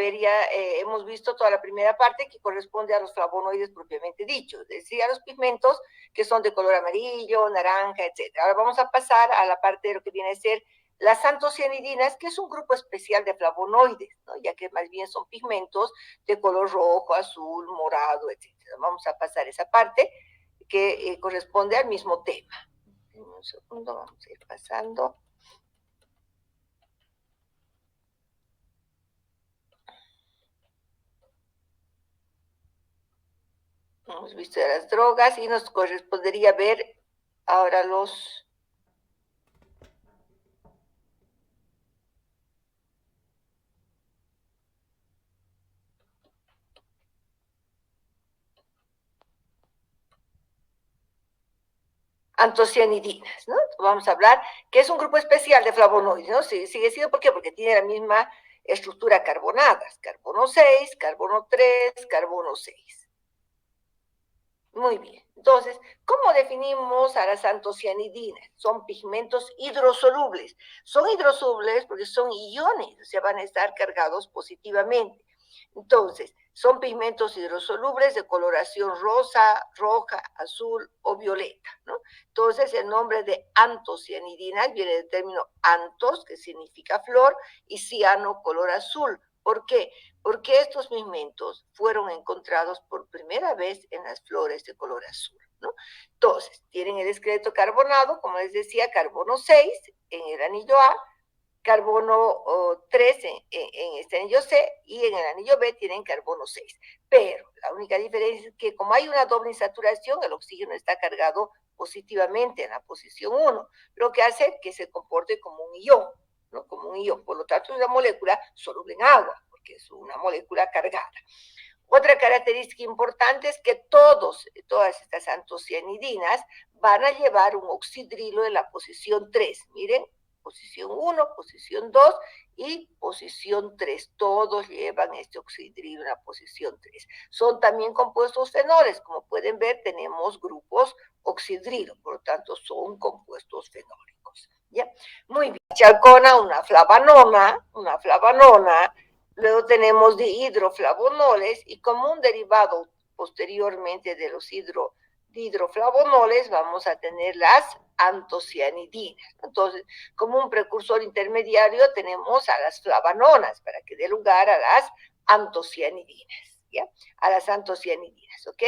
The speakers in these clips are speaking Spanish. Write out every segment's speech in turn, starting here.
ver, ya hemos visto toda la primera parte que corresponde a los flavonoides propiamente dichos, es decir, a los pigmentos que son de color amarillo, naranja, etc. Ahora vamos a pasar a la parte de lo que viene a ser las antocianidinas, que es un grupo especial de flavonoides, ¿no? Ya que más bien son pigmentos de color rojo, azul, morado, etc. Vamos a pasar esa parte que corresponde al mismo tema. Un segundo, vamos a ir pasando. Hemos visto de las drogas y nos correspondería ver ahora los antocianidinas, ¿no? Vamos a hablar que es un grupo especial de flavonoides, ¿no? Sigue siendo, ¿por qué? Porque tiene la misma estructura carbonadas, carbono 6, carbono 3, carbono 6. Muy bien. Entonces, ¿cómo definimos a las antocianidinas? Son pigmentos hidrosolubles. Son hidrosolubles porque son iones, o sea, van a estar cargados positivamente. Entonces, son pigmentos hidrosolubles de coloración rosa, roja, azul o violeta, ¿no? Entonces, el nombre de antocianidinas viene del término antos, que significa flor, y ciano, color azul. ¿Por qué? Porque estos pigmentos fueron encontrados por primera vez en las flores de color azul, ¿no? Entonces, tienen el esqueleto carbonado, como les decía, carbono 6 en el anillo A, carbono 3 en este anillo C y en el anillo B tienen carbono 6. Pero la única diferencia es que como hay una doble insaturación, el oxígeno está cargado positivamente en la posición 1, lo que hace que se comporte como un ion, ¿no? Como un ion. Por lo tanto, es una molécula soluble en agua, porque es una molécula cargada. Otra característica importante es que todas estas antocianidinas van a llevar un oxidrilo en la posición 3. Miren, posición 1, posición 2 y posición 3. Todos llevan este oxidrilo en la posición 3. Son también compuestos fenoles. Como pueden ver, tenemos grupos oxidrilo, por lo tanto, son compuestos fenólicos. ¿Ya? Muy bien. Chalcona, una flavanona. Luego tenemos dihidroflavonoles y como un derivado posteriormente de los dihidroflavonoles vamos a tener las antocianidinas. Entonces, como un precursor intermediario tenemos a las flavanonas para que dé lugar a las antocianidinas, ¿ya? A las antocianidinas, ¿ok?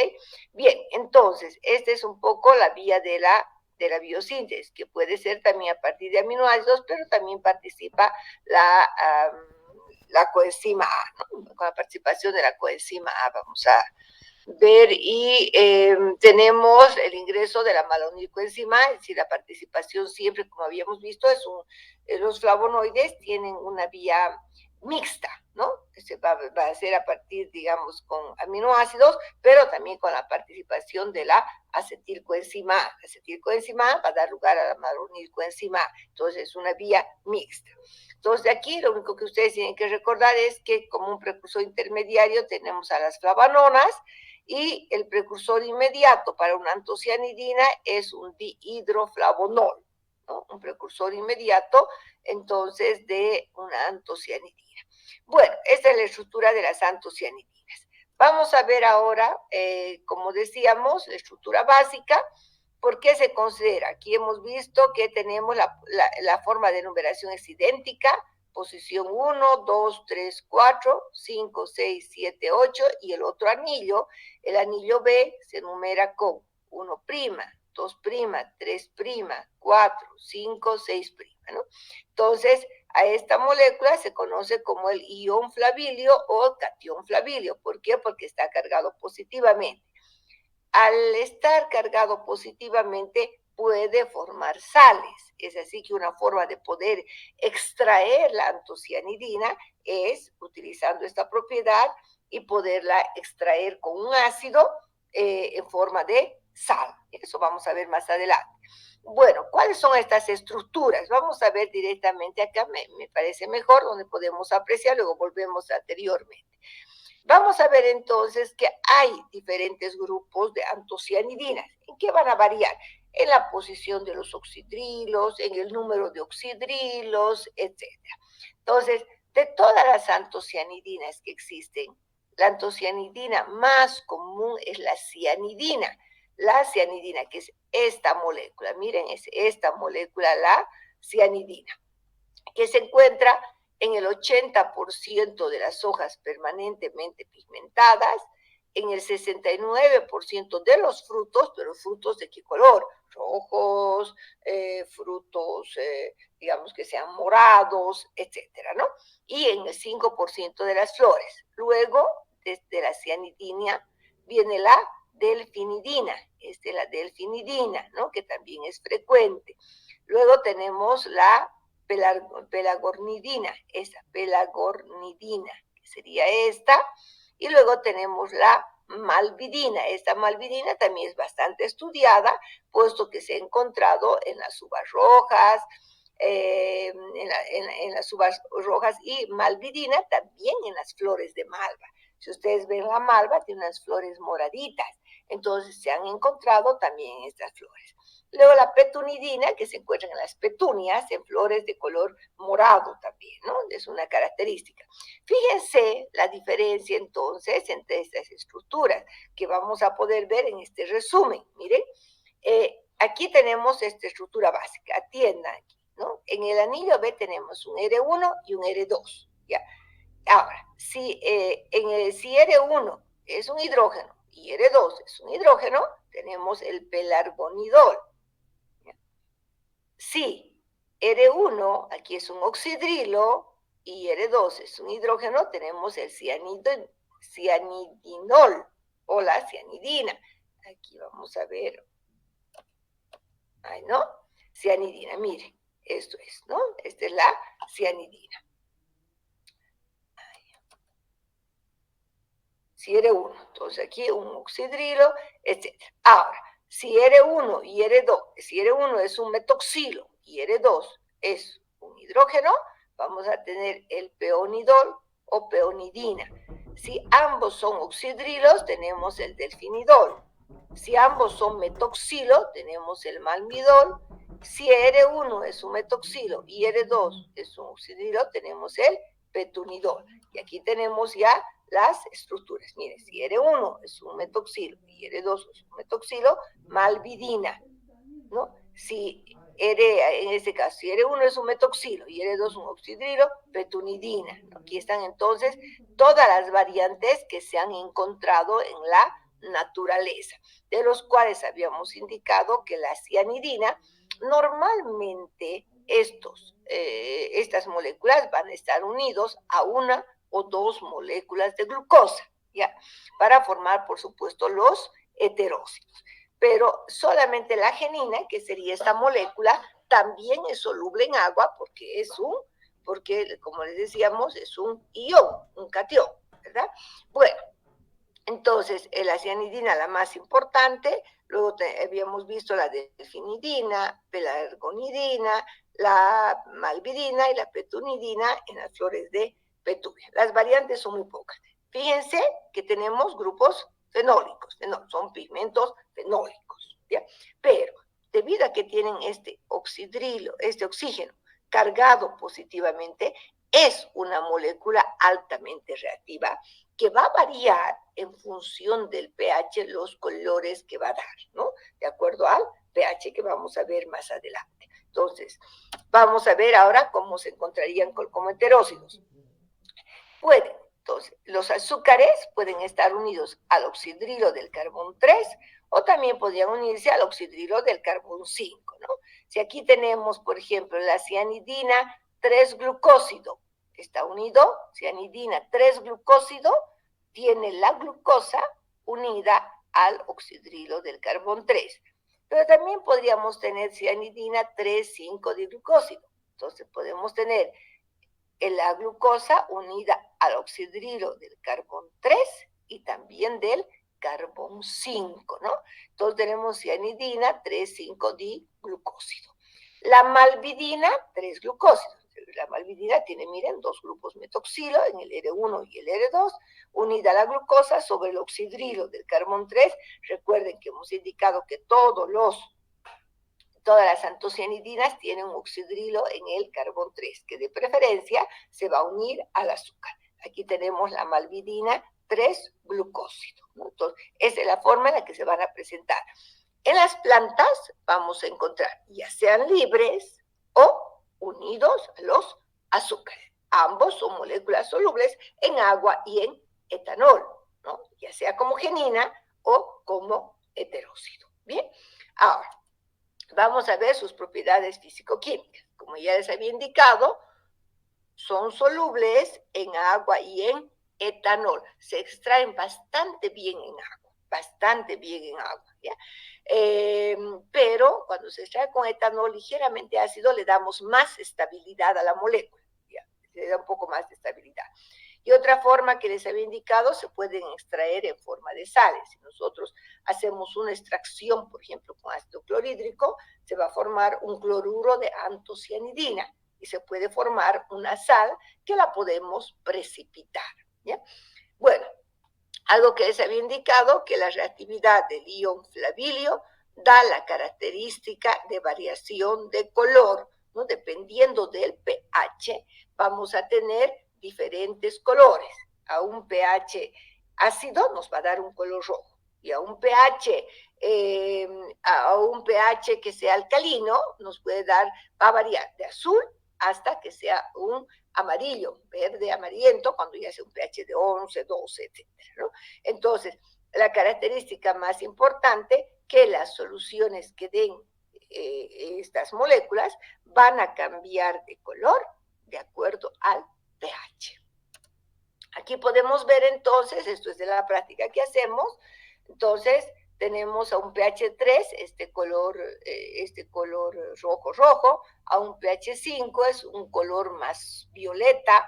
Bien, entonces, esta es un poco la vía de la biosíntesis, que puede ser también a partir de aminoácidos, pero también participa la coenzima A, ¿no? Con la participación de la coenzima A vamos a ver y tenemos el ingreso de la malonilcoenzima, es decir, la participación siempre, como habíamos visto, los flavonoides tienen una vía mixta, ¿no? Que se va a hacer a partir, digamos, con aminoácidos, pero también con la participación de la acetilcoenzima A. La acetilcoenzima A va a dar lugar a la malonilcoenzima A, entonces es una vía mixta. Entonces, de aquí lo único que ustedes tienen que recordar es que como un precursor intermediario tenemos a las flavanonas y el precursor inmediato para una antocianidina es un dihidroflavonol, ¿no? Un precursor inmediato, entonces, de una antocianidina. Bueno, esta es la estructura de las antocianidinas. Vamos a ver ahora, como decíamos, la estructura básica. ¿Por qué se considera? Aquí hemos visto que tenemos la forma de numeración es idéntica, posición 1, 2, 3, 4, 5, 6, 7, 8 y el otro anillo, el anillo B se numera con 1', 2', 3', 4, 5, 6', ¿no? Entonces, a esta molécula se conoce como el ion flavilio o catión flavilio. ¿Por qué? Porque está cargado positivamente. Al estar cargado positivamente puede formar sales. Es así que una forma de poder extraer la antocianidina es utilizando esta propiedad y poderla extraer con un ácido en forma de sal. Eso vamos a ver más adelante. Bueno, ¿cuáles son estas estructuras? Vamos a ver directamente acá, me parece mejor, donde podemos apreciar, luego volvemos anteriormente. Vamos a ver entonces que hay diferentes grupos de antocianidinas. ¿En qué van a variar? En la posición de los oxidrilos, en el número de oxidrilos, etc. Entonces, De todas las antocianidinas que existen, la antocianidina más común es la cianidina. La cianidina, que es esta molécula, miren, es esta molécula, la cianidina, que se encuentra en el 80% de las hojas permanentemente pigmentadas, en el 69% de los frutos, pero frutos de qué color, rojos, frutos, digamos que sean morados, etcétera, ¿no? Y en el 5% de las flores. Luego, desde la cianidina, viene la delfinidina, la delfinidina, ¿no? Que también es frecuente. Luego tenemos la pelagornidina, esa pelagornidina, que sería esta, y luego tenemos la malvidina. Esta malvidina también es bastante estudiada, puesto que se ha encontrado en las uvas rojas, en las uvas rojas, y malvidina también en las flores de malva. Si ustedes ven la malva, tiene unas flores moraditas, entonces se han encontrado también estas flores. Luego la petunidina, que se encuentra en las petunias, en flores de color morado también, ¿no? Es una característica. Fíjense la diferencia entonces entre estas estructuras que vamos a poder ver en este resumen. Miren, aquí tenemos esta estructura básica, atiendan aquí, ¿no? En el anillo B tenemos un R1 y un R2, ¿ya? Ahora, si R1 es un hidrógeno y R2 es un hidrógeno, tenemos el pelargonidol. Si R1 aquí es un oxidrilo y R2 es un hidrógeno, tenemos el cianidinol o la cianidina. Aquí vamos a ver. Ay, ¿no? Cianidina, miren, esto es, ¿no? Esta es la cianidina. Si R1, entonces aquí un oxidrilo, etc. Ahora, si R1 y R2, si R1 es un metoxilo y R2 es un hidrógeno, vamos a tener el peonidol o peonidina. Si ambos son oxidrilos, tenemos el delfinidol. Si ambos son metoxilo, tenemos el malmidol. Si R1 es un metoxilo y R2 es un oxidrilo, tenemos el petunidol. Y aquí tenemos ya las estructuras. Miren, si R1 es un metoxilo y R2 es un metoxilo, malvidina, ¿no? Si en este caso, si R1 es un metoxilo y R2 un oxidrilo, petunidina, ¿no? Aquí están entonces todas las variantes que se han encontrado en la naturaleza, de los cuales habíamos indicado que la cianidina, normalmente estas moléculas van a estar unidos a una o dos moléculas de glucosa, ¿ya? Para formar, por supuesto, los heterócitos. Pero solamente la genina, que sería esta molécula, también es soluble en agua porque como les decíamos, es un ion, un catión, ¿verdad? Bueno, entonces, la cianidina, la más importante, luego habíamos visto la delfinidina, pelargonidina, la malvidina y la petunidina en las flores de petunia. Las variantes son muy pocas. Fíjense que tenemos grupos fenólicos, son pigmentos fenólicos, ¿ya? Pero debido a que tienen este oxidrilo, este oxígeno cargado positivamente, es una molécula altamente reactiva que va a variar en función del pH los colores que va a dar, ¿no? De acuerdo al pH que vamos a ver más adelante. Entonces, vamos a ver ahora cómo se encontrarían como heterócidos. Entonces, los azúcares pueden estar unidos al oxidrilo del carbón 3 o también podrían unirse al oxidrilo del carbón 5, ¿no? Si aquí tenemos, por ejemplo, la cianidina 3-glucósido, está unido, cianidina 3-glucósido, tiene la glucosa unida al oxidrilo del carbón 3. Pero también podríamos tener cianidina 3,5-diglucósido. Entonces podemos tener la glucosa unida al oxidrilo del carbón 3 y también del carbón 5, ¿no? Entonces tenemos cianidina 3,5-diglucósido. La malvidina, 3-glucósido. La malvidina tiene, miren, dos grupos metoxilo en el R1 y el R2, unida a la glucosa sobre el oxidrilo del carbón 3. Recuerden que hemos indicado que todos Todas las antocianidinas tienen un oxidrilo en el carbón 3, que de preferencia se va a unir al azúcar. Aquí tenemos la malvidina 3-glucósido, ¿no? Entonces, esa es la forma en la que se van a presentar. En las plantas vamos a encontrar ya sean libres o unidos a los azúcares. Ambos son moléculas solubles en agua y en etanol, ¿no? Ya sea como genina o como heteróxido. Bien, ahora vamos a ver sus propiedades físico-químicas. Como ya les había indicado, son solubles en agua y en etanol. Se extraen bastante bien en agua, bastante bien en agua, ¿ya? Pero cuando se extrae con etanol ligeramente ácido, le damos más estabilidad a la molécula, ¿ya? Le da un poco más de estabilidad. Y otra forma que les había indicado, se pueden extraer en forma de sales. Si nosotros hacemos una extracción, por ejemplo, con ácido clorhídrico, se va a formar un cloruro de antocianidina y se puede formar una sal que la podemos precipitar, ¿ya? Bueno, algo que les había indicado, que la reactividad del ion flavilio da la característica de variación de color, ¿no? Dependiendo del pH, vamos a tener diferentes colores. A un pH ácido nos va a dar un color rojo, y a un pH que sea alcalino nos puede dar, va a variar de azul hasta que sea un amarillo, verde, amarillento, cuando ya sea un pH de 11, 12, etc., ¿no? Entonces, la característica más importante, que las soluciones que den estas moléculas van a cambiar de color de acuerdo al pH. Aquí podemos ver entonces, esto es de la práctica que hacemos, entonces tenemos a un pH 3, este color rojo, a un pH 5 es un color más violeta,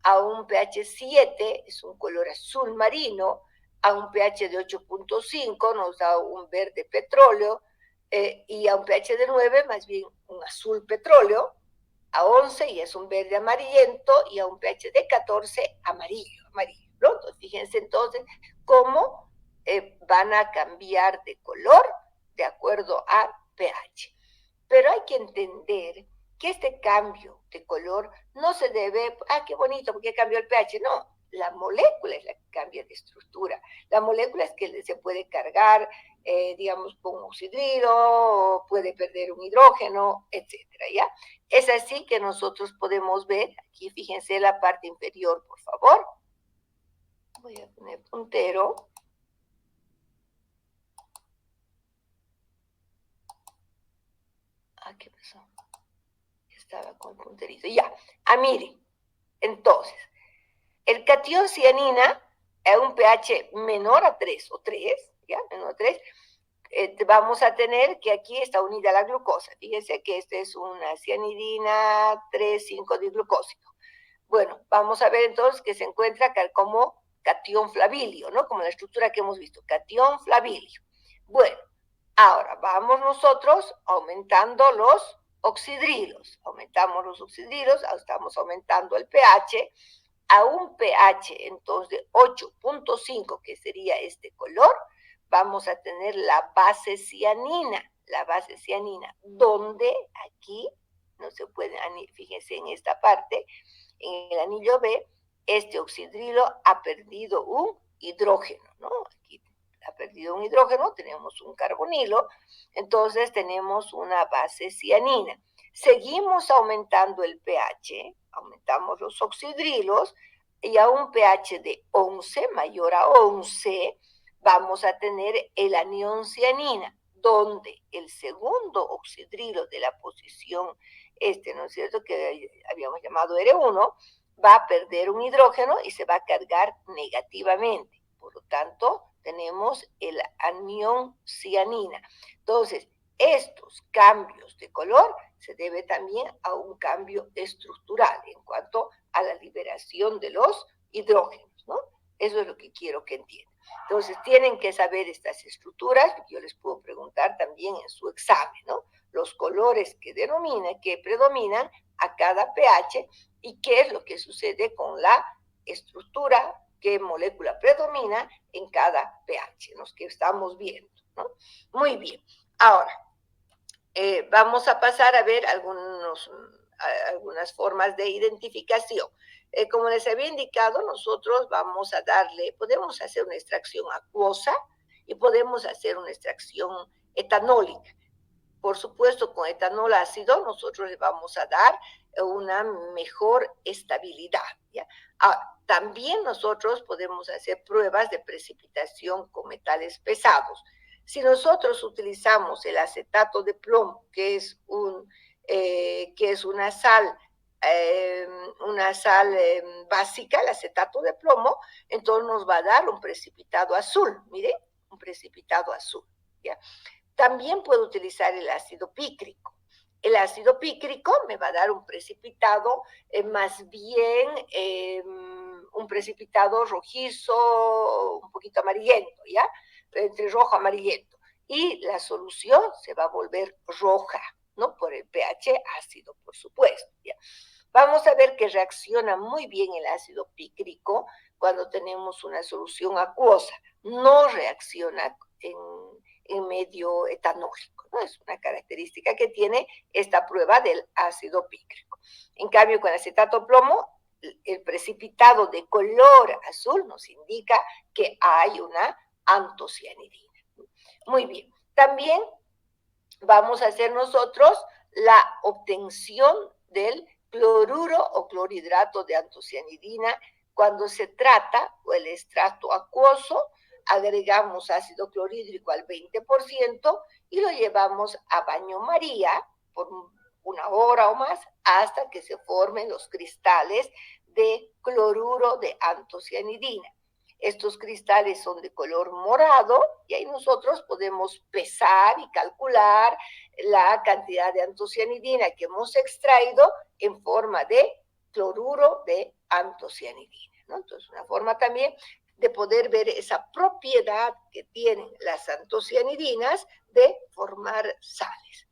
a un pH 7 es un color azul marino, a un pH de 8.5 nos da un verde petróleo, y a un pH de 9 más bien un azul petróleo, a 11 y es un verde amarillento, y a un pH de 14 amarillo, ¿no? Entonces, fíjense entonces cómo van a cambiar de color de acuerdo al pH. Pero hay que entender que este cambio de color no se debe, qué bonito, porque cambió el pH. No, la molécula es la que cambia de estructura. La molécula es que se puede cargar, digamos, con oxidrilo, puede perder un hidrógeno, etcétera, ¿ya? Es así que nosotros podemos ver, aquí fíjense la parte inferior, por favor. Voy a poner puntero. ¿Qué pasó? Estaba con el punterito. Ya. Miren. Entonces, el catión cianina a un pH menor a 3 o 3, ¿ya? Menor a 3, vamos a tener que aquí está unida la glucosa. Fíjense que esta es una cianidina 3,5-diglucósido. Bueno, vamos a ver entonces que se encuentra como catión flavilio, ¿no? Como la estructura que hemos visto, catión flavilio. Bueno, ahora vamos nosotros aumentando los oxidrilos. Aumentamos los oxidrilos, estamos aumentando el pH. A un pH entonces de 8.5, que sería este color, vamos a tener la base cianina, donde aquí no se puede, fíjense en esta parte, en el anillo B, este oxidrilo ha perdido un hidrógeno, ¿no? Aquí ha perdido un hidrógeno, tenemos un carbonilo, entonces tenemos una base cianina. Seguimos aumentando el pH, aumentamos los oxidrilos, y a un pH de 11, mayor a 11, vamos a tener el anión cianina, donde el segundo oxidrilo de la posición ¿no es cierto?, que habíamos llamado R1, va a perder un hidrógeno y se va a cargar negativamente. Por lo tanto, tenemos el anión cianina. Entonces, estos cambios de color se debe también a un cambio estructural en cuanto a la liberación de los hidrógenos, ¿no? Eso es lo que quiero que entiendan. Entonces, tienen que saber estas estructuras, yo les puedo preguntar también en su examen, ¿no? Los colores que predominan a cada pH y qué es lo que sucede con la estructura, qué molécula predomina en cada pH, los que estamos viendo, ¿no? Muy bien. Ahora, Vamos a pasar a ver algunas formas de identificación. Como les había indicado, nosotros vamos a podemos hacer una extracción acuosa y podemos hacer una extracción etanólica. Por supuesto, con etanol ácido nosotros le vamos a dar una mejor estabilidad, ¿ya? También nosotros podemos hacer pruebas de precipitación con metales pesados. Si nosotros utilizamos el acetato de plomo, que es una sal básica, el acetato de plomo, entonces nos va a dar un precipitado azul, mire, un precipitado azul, ¿ya? También puedo utilizar el ácido pícrico. El ácido pícrico me va a dar un precipitado más bien un precipitado rojizo, un poquito amarillento, ¿ya? Entre rojo y amarillento. Y la solución se va a volver roja, ¿no? Por el pH ácido, por supuesto, ¿ya? Vamos a ver que reacciona muy bien el ácido pícrico cuando tenemos una solución acuosa. No reacciona en medio etanólico, ¿no? Es una característica que tiene esta prueba del ácido pícrico. En cambio, con acetato plomo, el precipitado de color azul nos indica que hay una antocianidina. Muy bien. También vamos a hacer nosotros la obtención del cloruro o clorhidrato de antocianidina cuando se trata o el extracto acuoso. Agregamos ácido clorhídrico al 20% y lo llevamos a baño María por una hora o más hasta que se formen los cristales de cloruro de antocianidina. Estos cristales son de color morado y ahí nosotros podemos pesar y calcular la cantidad de antocianidina que hemos extraído en forma de cloruro de antocianidina, ¿no? Entonces, una forma también de poder ver esa propiedad que tienen las antocianidinas de formar sales.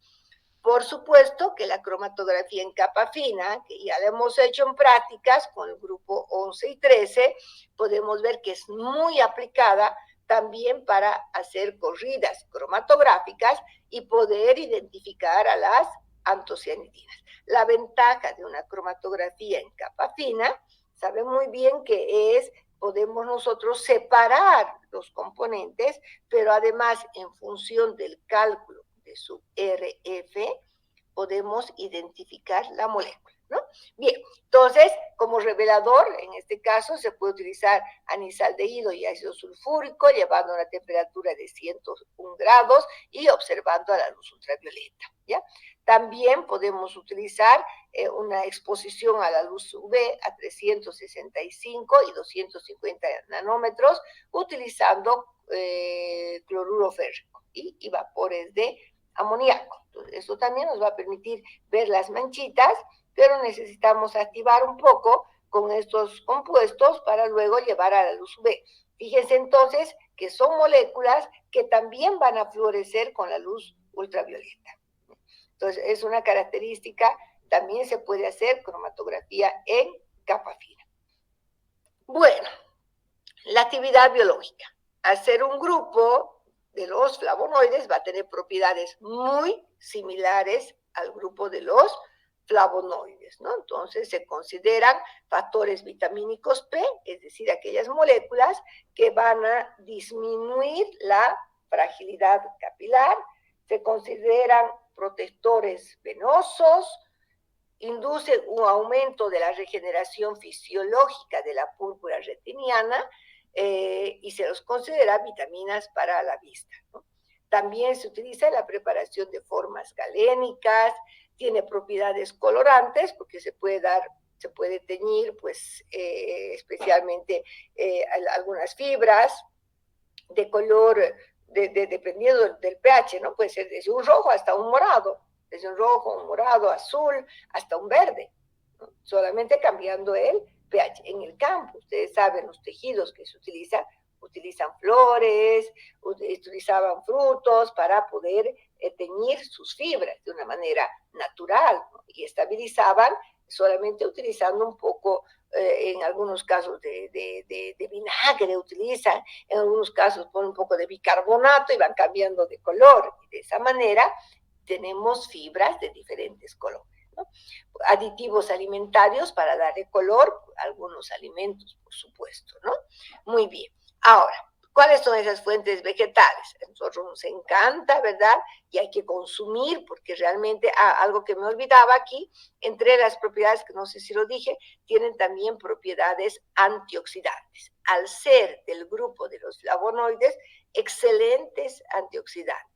Por supuesto que la cromatografía en capa fina, que ya la hemos hecho en prácticas con el grupo 11 y 13, podemos ver que es muy aplicada también para hacer corridas cromatográficas y poder identificar a las antocianidinas. La ventaja de una cromatografía en capa fina, sabe muy bien que podemos nosotros separar los componentes, pero además en función del cálculo de su RF, podemos identificar la molécula, ¿no? Bien, entonces, como revelador, en este caso, se puede utilizar anisaldehído y ácido sulfúrico, llevando a una temperatura de 101 grados y observando a la luz ultravioleta, ¿ya? También podemos utilizar una exposición a la luz UV a 365 y 250 nanómetros, utilizando cloruro férrico y vapores de amoníaco. Entonces, esto también nos va a permitir ver las manchitas, pero necesitamos activar un poco con estos compuestos para luego llevar a la luz UV. Fíjense entonces que son moléculas que también van a fluorecer con la luz ultravioleta. Entonces, es una característica, también se puede hacer cromatografía en capa fina. Bueno, la actividad biológica. Hacer un grupo de los flavonoides va a tener propiedades muy similares al grupo de los flavonoides, ¿no? Entonces se consideran factores vitamínicos P, es decir, aquellas moléculas que van a disminuir la fragilidad capilar, se consideran protectores venosos, inducen un aumento de la regeneración fisiológica de la púrpura retiniana, y se los considera vitaminas para la vista, ¿no? También se utiliza en la preparación de formas galénicas, tiene propiedades colorantes porque se puede teñir, pues, especialmente algunas fibras de color, dependiendo del pH, ¿no? Puede ser desde un rojo hasta un morado, desde un rojo, un morado, azul, hasta un verde, ¿no? Solamente cambiando el pH. En el campo, ustedes saben, los tejidos que se utilizan flores, utilizaban frutos para poder teñir sus fibras de una manera natural, ¿no? Y estabilizaban solamente utilizando un poco, en algunos casos de vinagre utilizan, en algunos casos ponen un poco de bicarbonato y van cambiando de color. Y de esa manera tenemos fibras de diferentes colores, ¿no? Aditivos alimentarios para darle color, algunos alimentos, por supuesto, ¿no? Muy bien. Ahora, ¿cuáles son esas fuentes vegetales? A nosotros nos encanta, ¿verdad? Y hay que consumir, porque realmente, algo que me olvidaba aquí, entre las propiedades, que no sé si lo dije, tienen también propiedades antioxidantes. Al ser del grupo de los flavonoides, excelentes antioxidantes.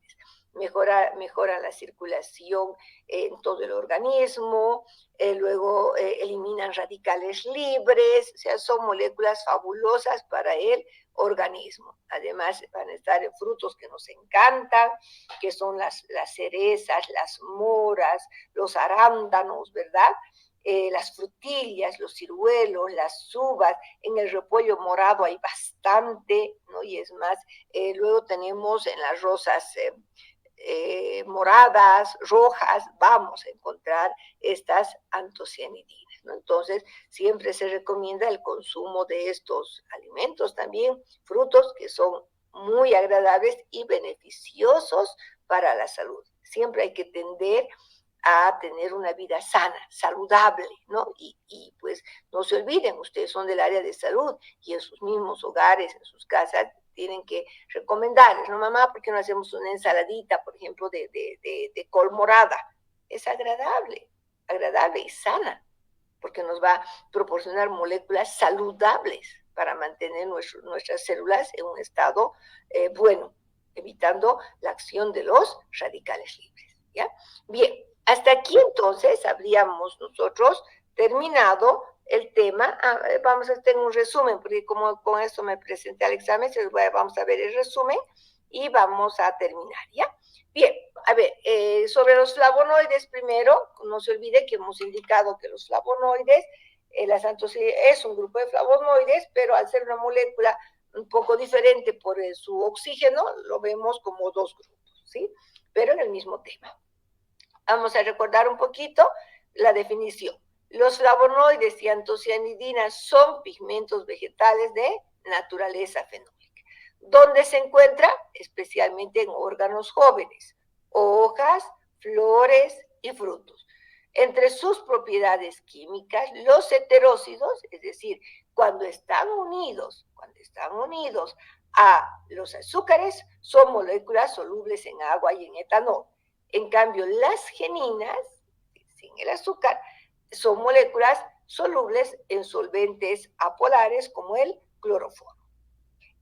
Mejora la circulación en todo el organismo, luego eliminan radicales libres, o sea, son moléculas fabulosas para el organismo. Además, van a estar en frutos que nos encantan, que son las cerezas, las moras, los arándanos, ¿verdad? Las frutillas, los ciruelos, las uvas, en el repollo morado hay bastante, ¿no? Y es más, luego tenemos en las rosas moradas, rojas, vamos a encontrar estas antocianidinas, ¿no? Entonces, siempre se recomienda el consumo de estos alimentos también, frutos que son muy agradables y beneficiosos para la salud. Siempre hay que tender a tener una vida sana, saludable, ¿no? Y pues no se olviden, ustedes son del área de salud y en sus mismos hogares, en sus casas, tienen que recomendarles, ¿no, mamá? ¿Por qué no hacemos una ensaladita, por ejemplo, de col morada? Es agradable y sana, porque nos va a proporcionar moléculas saludables para mantener nuestras células en un estado bueno, evitando la acción de los radicales libres, ¿ya? Bien, hasta aquí entonces habríamos nosotros terminado el tema. Vamos a hacer un resumen, porque como con esto me presenté al examen, vamos a ver el resumen y vamos a terminar, ¿ya? Bien, a ver, sobre los flavonoides primero, no se olvide que hemos indicado que los flavonoides, las antocianinas es un grupo de flavonoides, pero al ser una molécula un poco diferente por su oxígeno, lo vemos como dos grupos, ¿sí? Pero en el mismo tema. Vamos a recordar un poquito la definición. Los flavonoides y antocianidinas son pigmentos vegetales de naturaleza fenólica. ¿Dónde se encuentra? Especialmente en órganos jóvenes, hojas, flores y frutos. Entre sus propiedades químicas, los heterócidos, es decir, cuando están unidos a los azúcares, son moléculas solubles en agua y en etanol. En cambio, las geninas, sin el azúcar, son moléculas solubles en solventes apolares como el cloroformo.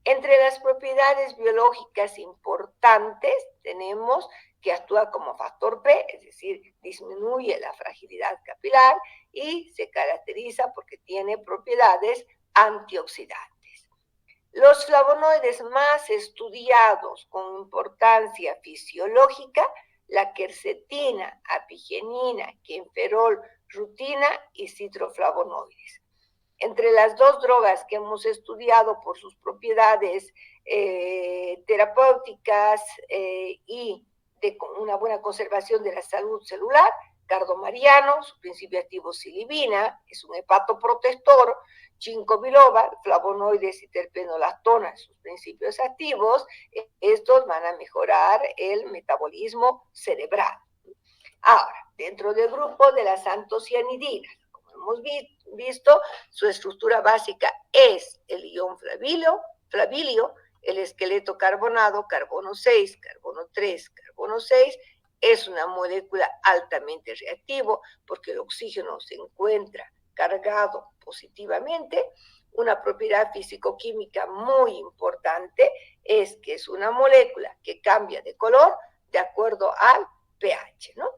Entre las propiedades biológicas importantes tenemos que actúa como factor P, es decir, disminuye la fragilidad capilar y se caracteriza porque tiene propiedades antioxidantes. Los flavonoides más estudiados con importancia fisiológica, la quercetina, apigenina, quenferol, rutina y citroflavonoides. Entre las dos drogas que hemos estudiado por sus propiedades terapéuticas y de una buena conservación de la salud celular, cardomariano, su principio activo silibina, es un hepatoprotector, ginkgo biloba, flavonoides y terpenolactona, sus principios activos, estos van a mejorar el metabolismo cerebral. Ahora, dentro del grupo de las antocianidinas, como hemos visto, su estructura básica es el ion flavilio, el esqueleto carbonado, carbono 6, carbono 3, carbono 6, es una molécula altamente reactivo porque el oxígeno se encuentra cargado positivamente. Una propiedad físico-química muy importante es que es una molécula que cambia de color de acuerdo al pH, ¿no?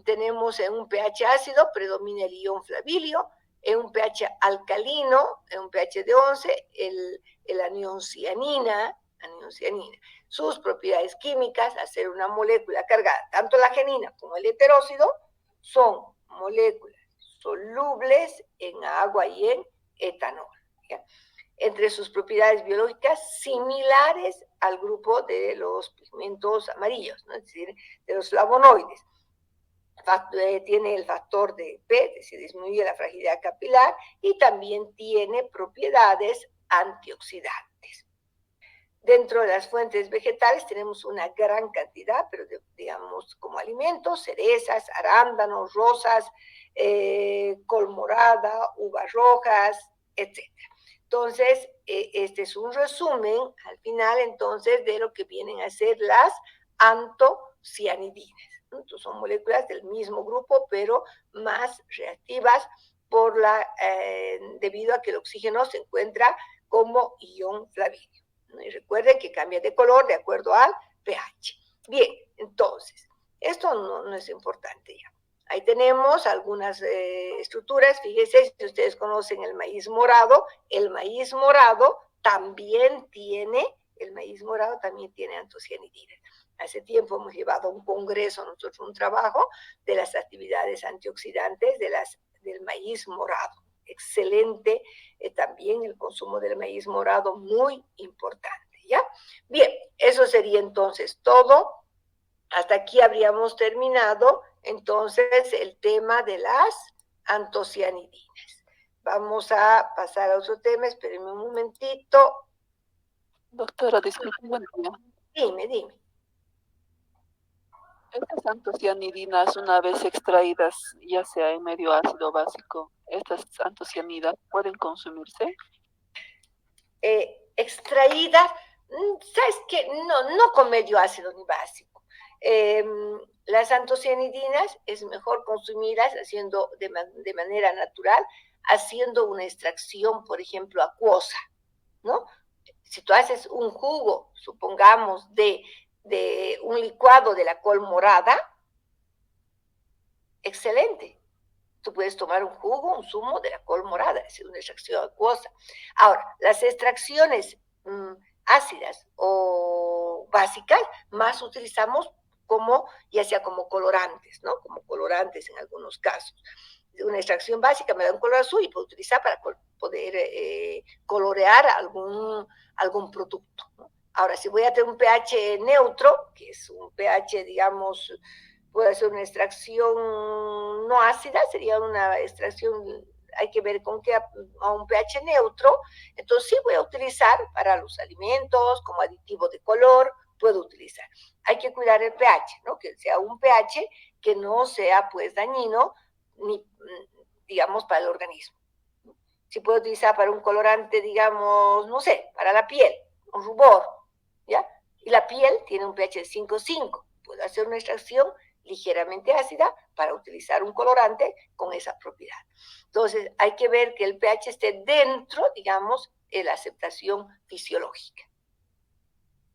Tenemos en un pH ácido, predomina el ion flavilio, en un pH alcalino, en un pH de 11, el anión cianina. Sus propiedades químicas, al ser una molécula cargada, tanto la genina como el heterócido, son moléculas solubles en agua y en etanol, ¿ya? Entre sus propiedades biológicas similares al grupo de los pigmentos amarillos, ¿no? Es decir, de los flavonoides. Tiene el factor de P, es decir, disminuye la fragilidad capilar y también tiene propiedades antioxidantes. Dentro de las fuentes vegetales tenemos una gran cantidad, pero digamos como alimentos, cerezas, arándanos, rosas, col morada, uvas rojas, etc. Entonces, este es un resumen al final entonces de lo que vienen a ser las antocianidinas. Entonces, son moléculas del mismo grupo, pero más reactivas debido a que el oxígeno se encuentra como ion flavídeo. Y recuerden que cambia de color de acuerdo al pH. Bien, entonces, esto no es importante ya. Ahí tenemos algunas estructuras. Fíjense, si ustedes conocen el maíz morado también tiene antocianidinas. Hace tiempo hemos llevado a un congreso, nosotros un trabajo de las actividades antioxidantes del maíz morado. Excelente, también el consumo del maíz morado, muy importante, ¿ya? Bien, eso sería entonces todo. Hasta aquí habríamos terminado entonces el tema de las antocianidinas. Vamos a pasar a otro tema, espérenme un momentito. Doctora, disculpe, buen día. Dime. Estas antocianidinas, una vez extraídas, ya sea en medio ácido o básico, ¿estas antocianidas pueden consumirse? Extraídas, ¿sabes qué? No con medio ácido ni básico. Las antocianidinas es mejor consumirlas haciendo de manera natural, haciendo una extracción, por ejemplo, acuosa, ¿no? Si tú haces un jugo, supongamos, de un licuado de la col morada, excelente. Tú puedes tomar un jugo, un zumo de la col morada, es una extracción acuosa. Ahora, las extracciones ácidas o básicas, más utilizamos ya sea como colorantes, ¿no? Como colorantes en algunos casos. Una extracción básica me da un color azul y puedo utilizar para poder colorear algún producto, ¿no? Ahora, si voy a tener un pH neutro, que es un pH, digamos, puede ser una extracción no ácida, sería una extracción, hay que ver con qué, a un pH neutro, entonces sí voy a utilizar para los alimentos, como aditivo de color, puedo utilizar. Hay que cuidar el pH, ¿no? Que sea un pH que no sea pues dañino, ni digamos para el organismo. Si puedo utilizar para un colorante, digamos, no sé, para la piel, un rubor, ¿ya? Y la piel tiene un pH de 5,5. Puedo hacer una extracción ligeramente ácida para utilizar un colorante con esa propiedad. Entonces, hay que ver que el pH esté dentro, digamos, de la aceptación fisiológica.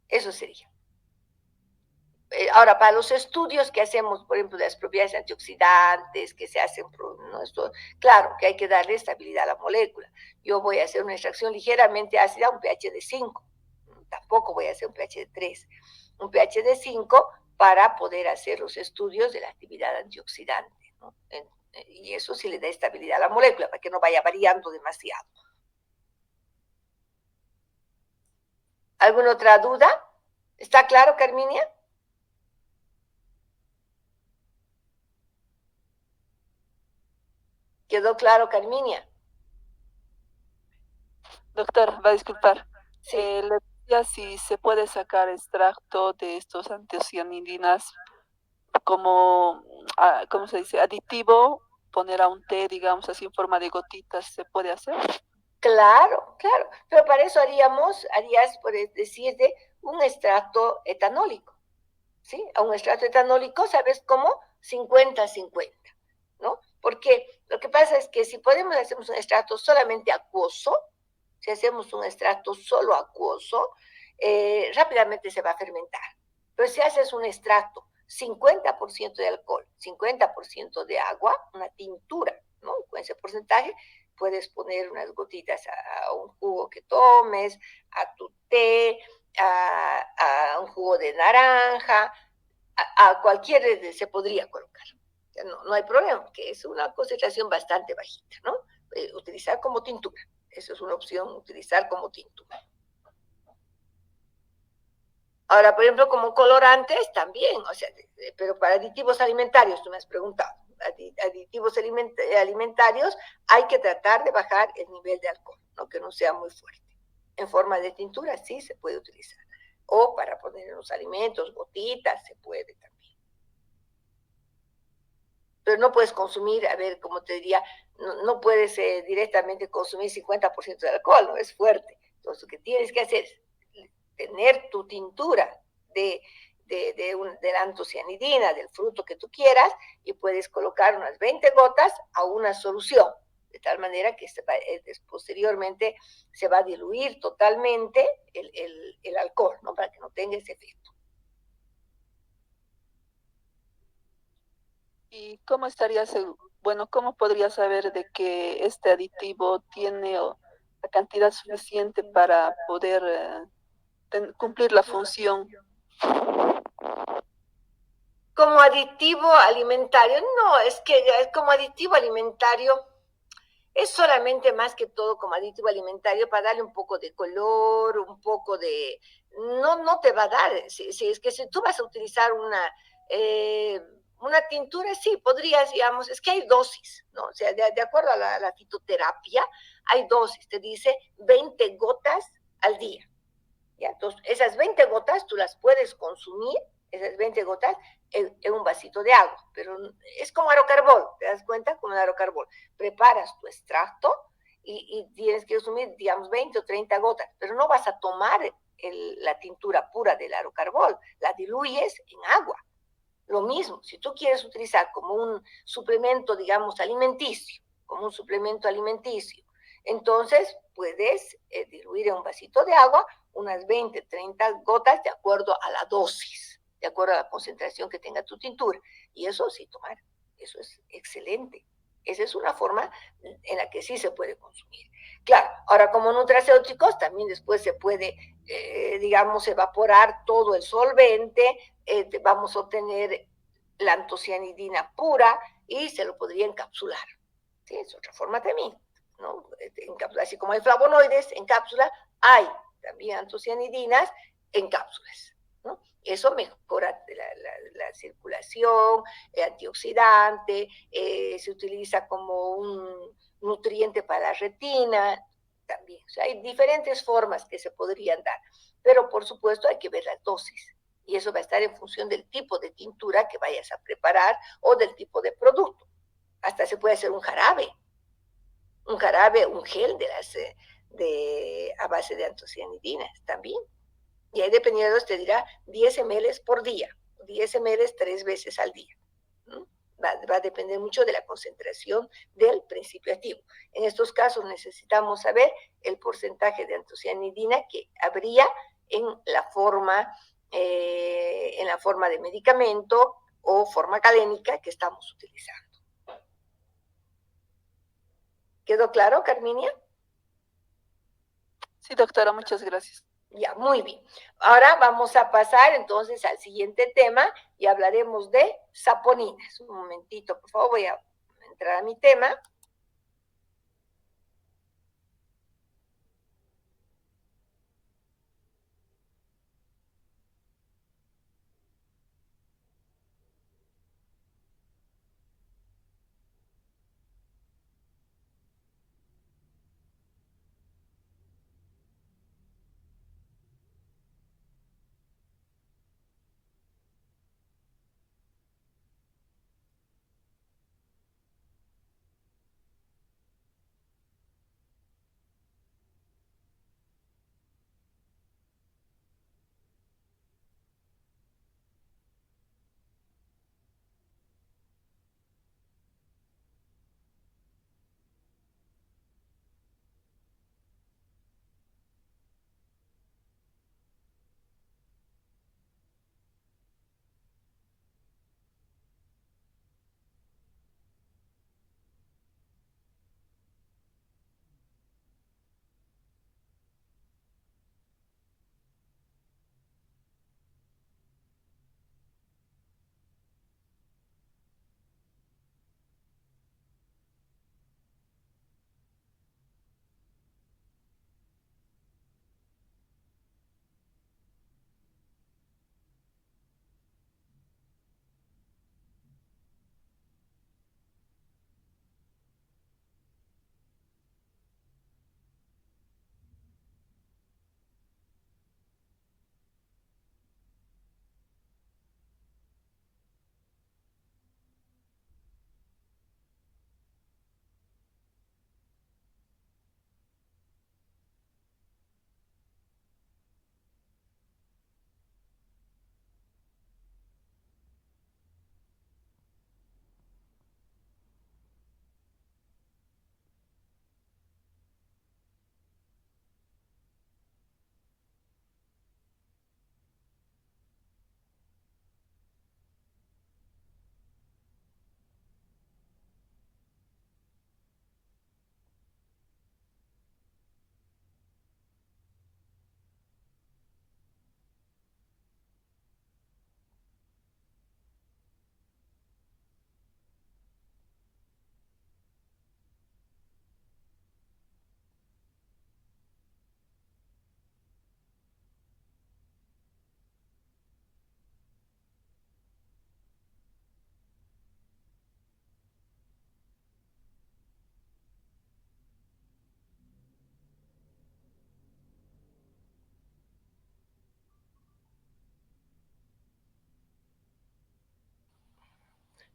Eso sería. Ahora, para los estudios que hacemos, por ejemplo, de las propiedades antioxidantes que se hacen, ¿no? Esto, claro que hay que darle estabilidad a la molécula. Yo voy a hacer una extracción ligeramente ácida, un pH de 5. Tampoco voy a hacer un pH de 3. Un pH de 5 para poder hacer los estudios de la actividad antioxidante, ¿no? Y eso sí le da estabilidad a la molécula, para que no vaya variando demasiado. ¿Alguna otra duda? ¿Está claro, Carminia? ¿Quedó claro, Carminia? Doctor, va a disculpar. Sí. Le decía si se puede sacar extracto de estos antocianidinas como, ¿cómo se dice? Aditivo, poner a un té, digamos así, en forma de gotitas, ¿se puede hacer? Claro, pero para eso harías, por decirte, un extracto etanólico, ¿sí? A un extracto etanólico, ¿sabes cómo? 50-50, ¿no? Porque lo que pasa es que si hacemos un extracto solamente acuoso, si hacemos un extracto solo acuoso, rápidamente se va a fermentar. Pero si haces un extracto 50% de alcohol, 50% de agua, una tintura, ¿no? Con ese porcentaje, puedes poner unas gotitas a un jugo que tomes, a tu té, a un jugo de naranja, a cualquier se podría colocar. No hay problema, que es una concentración bastante bajita, ¿no? Utilizar como tintura. Eso es una opción, utilizar como tintura. Ahora, por ejemplo, como colorantes también, o sea, pero para aditivos alimentarios, tú me has preguntado, aditivos alimentarios hay que tratar de bajar el nivel de alcohol, ¿no? Que no sea muy fuerte. En forma de tintura sí se puede utilizar. O para poner en los alimentos, gotitas, se puede también. Pero no puedes consumir, a ver, como te diría, no puedes directamente consumir 50% de alcohol, no es fuerte. Entonces, lo que tienes que hacer es tener tu tintura de la antocianidina, del fruto que tú quieras, y puedes colocar unas 20 gotas a una solución, de tal manera que posteriormente se va a diluir totalmente el alcohol, ¿no? Para que no tenga ese efecto. ¿Y cómo bueno, cómo podría saber de que este aditivo tiene la cantidad suficiente para poder cumplir la función? Como aditivo alimentario, no, es que como aditivo alimentario es solamente más que todo como aditivo alimentario para darle un poco de color, un poco de... No te va a dar, si es que si tú vas a utilizar una tintura, sí, podrías, digamos, es que hay dosis, ¿no? O sea, de acuerdo a la fitoterapia, hay dosis, te dice 20 gotas al día. ¿Ya? Entonces, esas 20 gotas tú las puedes consumir, esas 20 gotas, en un vasito de agua, pero es como arocarbol, ¿te das cuenta? Como el arocarbol. Preparas tu extracto y tienes que consumir, digamos, 20 o 30 gotas, pero no vas a tomar la tintura pura del arocarbol, la diluyes en agua. Lo mismo, si tú quieres utilizar como un suplemento, digamos, alimenticio, como un suplemento alimenticio, entonces puedes diluir en un vasito de agua unas 20, 30 gotas de acuerdo a la dosis, de acuerdo a la concentración que tenga tu tintura. Y eso sí, tomar, eso es excelente. Esa es una forma en la que sí se puede consumir. Claro, ahora como nutracéuticos también después se puede, digamos, evaporar todo el solvente, vamos a obtener la antocianidina pura y se lo podría encapsular. ¿Sí? Es otra forma también, ¿no? Así como hay flavonoides en cápsula, hay también antocianidinas en cápsulas, ¿no? Eso mejora la circulación, antioxidante, se utiliza como un nutriente para la retina, también. O sea, hay diferentes formas que se podrían dar, pero por supuesto hay que ver las dosis. Y eso va a estar en función del tipo de tintura que vayas a preparar o del tipo de producto. Hasta se puede hacer un jarabe, un gel a base de antocianidinas también. Y ahí dependiendo te dirá 10 ml por día, 10 ml 3 veces al día. ¿No? Va a depender mucho de la concentración del principio activo. En estos casos necesitamos saber el porcentaje de antocianidina que habría en la forma de medicamento o forma calénica que estamos utilizando. ¿Quedó claro, Carminia? Sí, doctora, muchas gracias. Ya, muy bien. Ahora vamos a pasar entonces al siguiente tema y hablaremos de saponinas. Un momentito, por favor, voy a entrar a mi tema.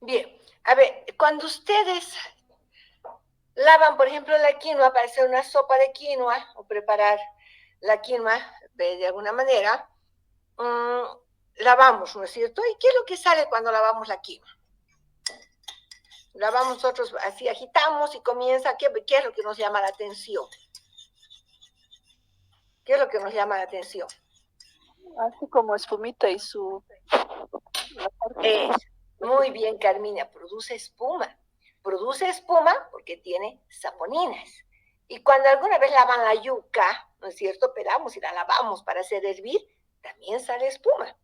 Bien, a ver, cuando ustedes lavan, por ejemplo, la quinoa para hacer una sopa de quinoa o preparar la quinoa de alguna manera, lavamos, ¿no es cierto? ¿Y qué es lo que sale cuando lavamos la quinoa? Lavamos nosotros, así agitamos y comienza, ¿qué es lo que nos llama la atención? ¿Qué es lo que nos llama la atención? Así como espumita y su... Muy bien, Carmina, produce espuma. Produce espuma porque tiene saponinas. Y cuando alguna vez lavan la yuca, ¿no es cierto? Pelamos y la lavamos para hacer hervir, también sale espuma.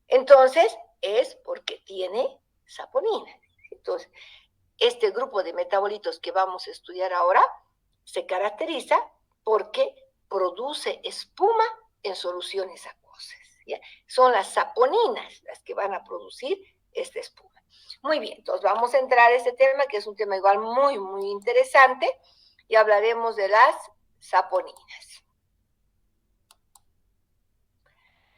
Entonces, es porque tiene saponinas. Entonces, este grupo de metabolitos que vamos a estudiar ahora se caracteriza porque produce espuma en soluciones acuosas. ¿Ya? Son las saponinas las que van a producir esta espuma. Muy bien, entonces vamos a entrar a este tema, que es un tema igual muy, muy interesante, y hablaremos de las saponinas.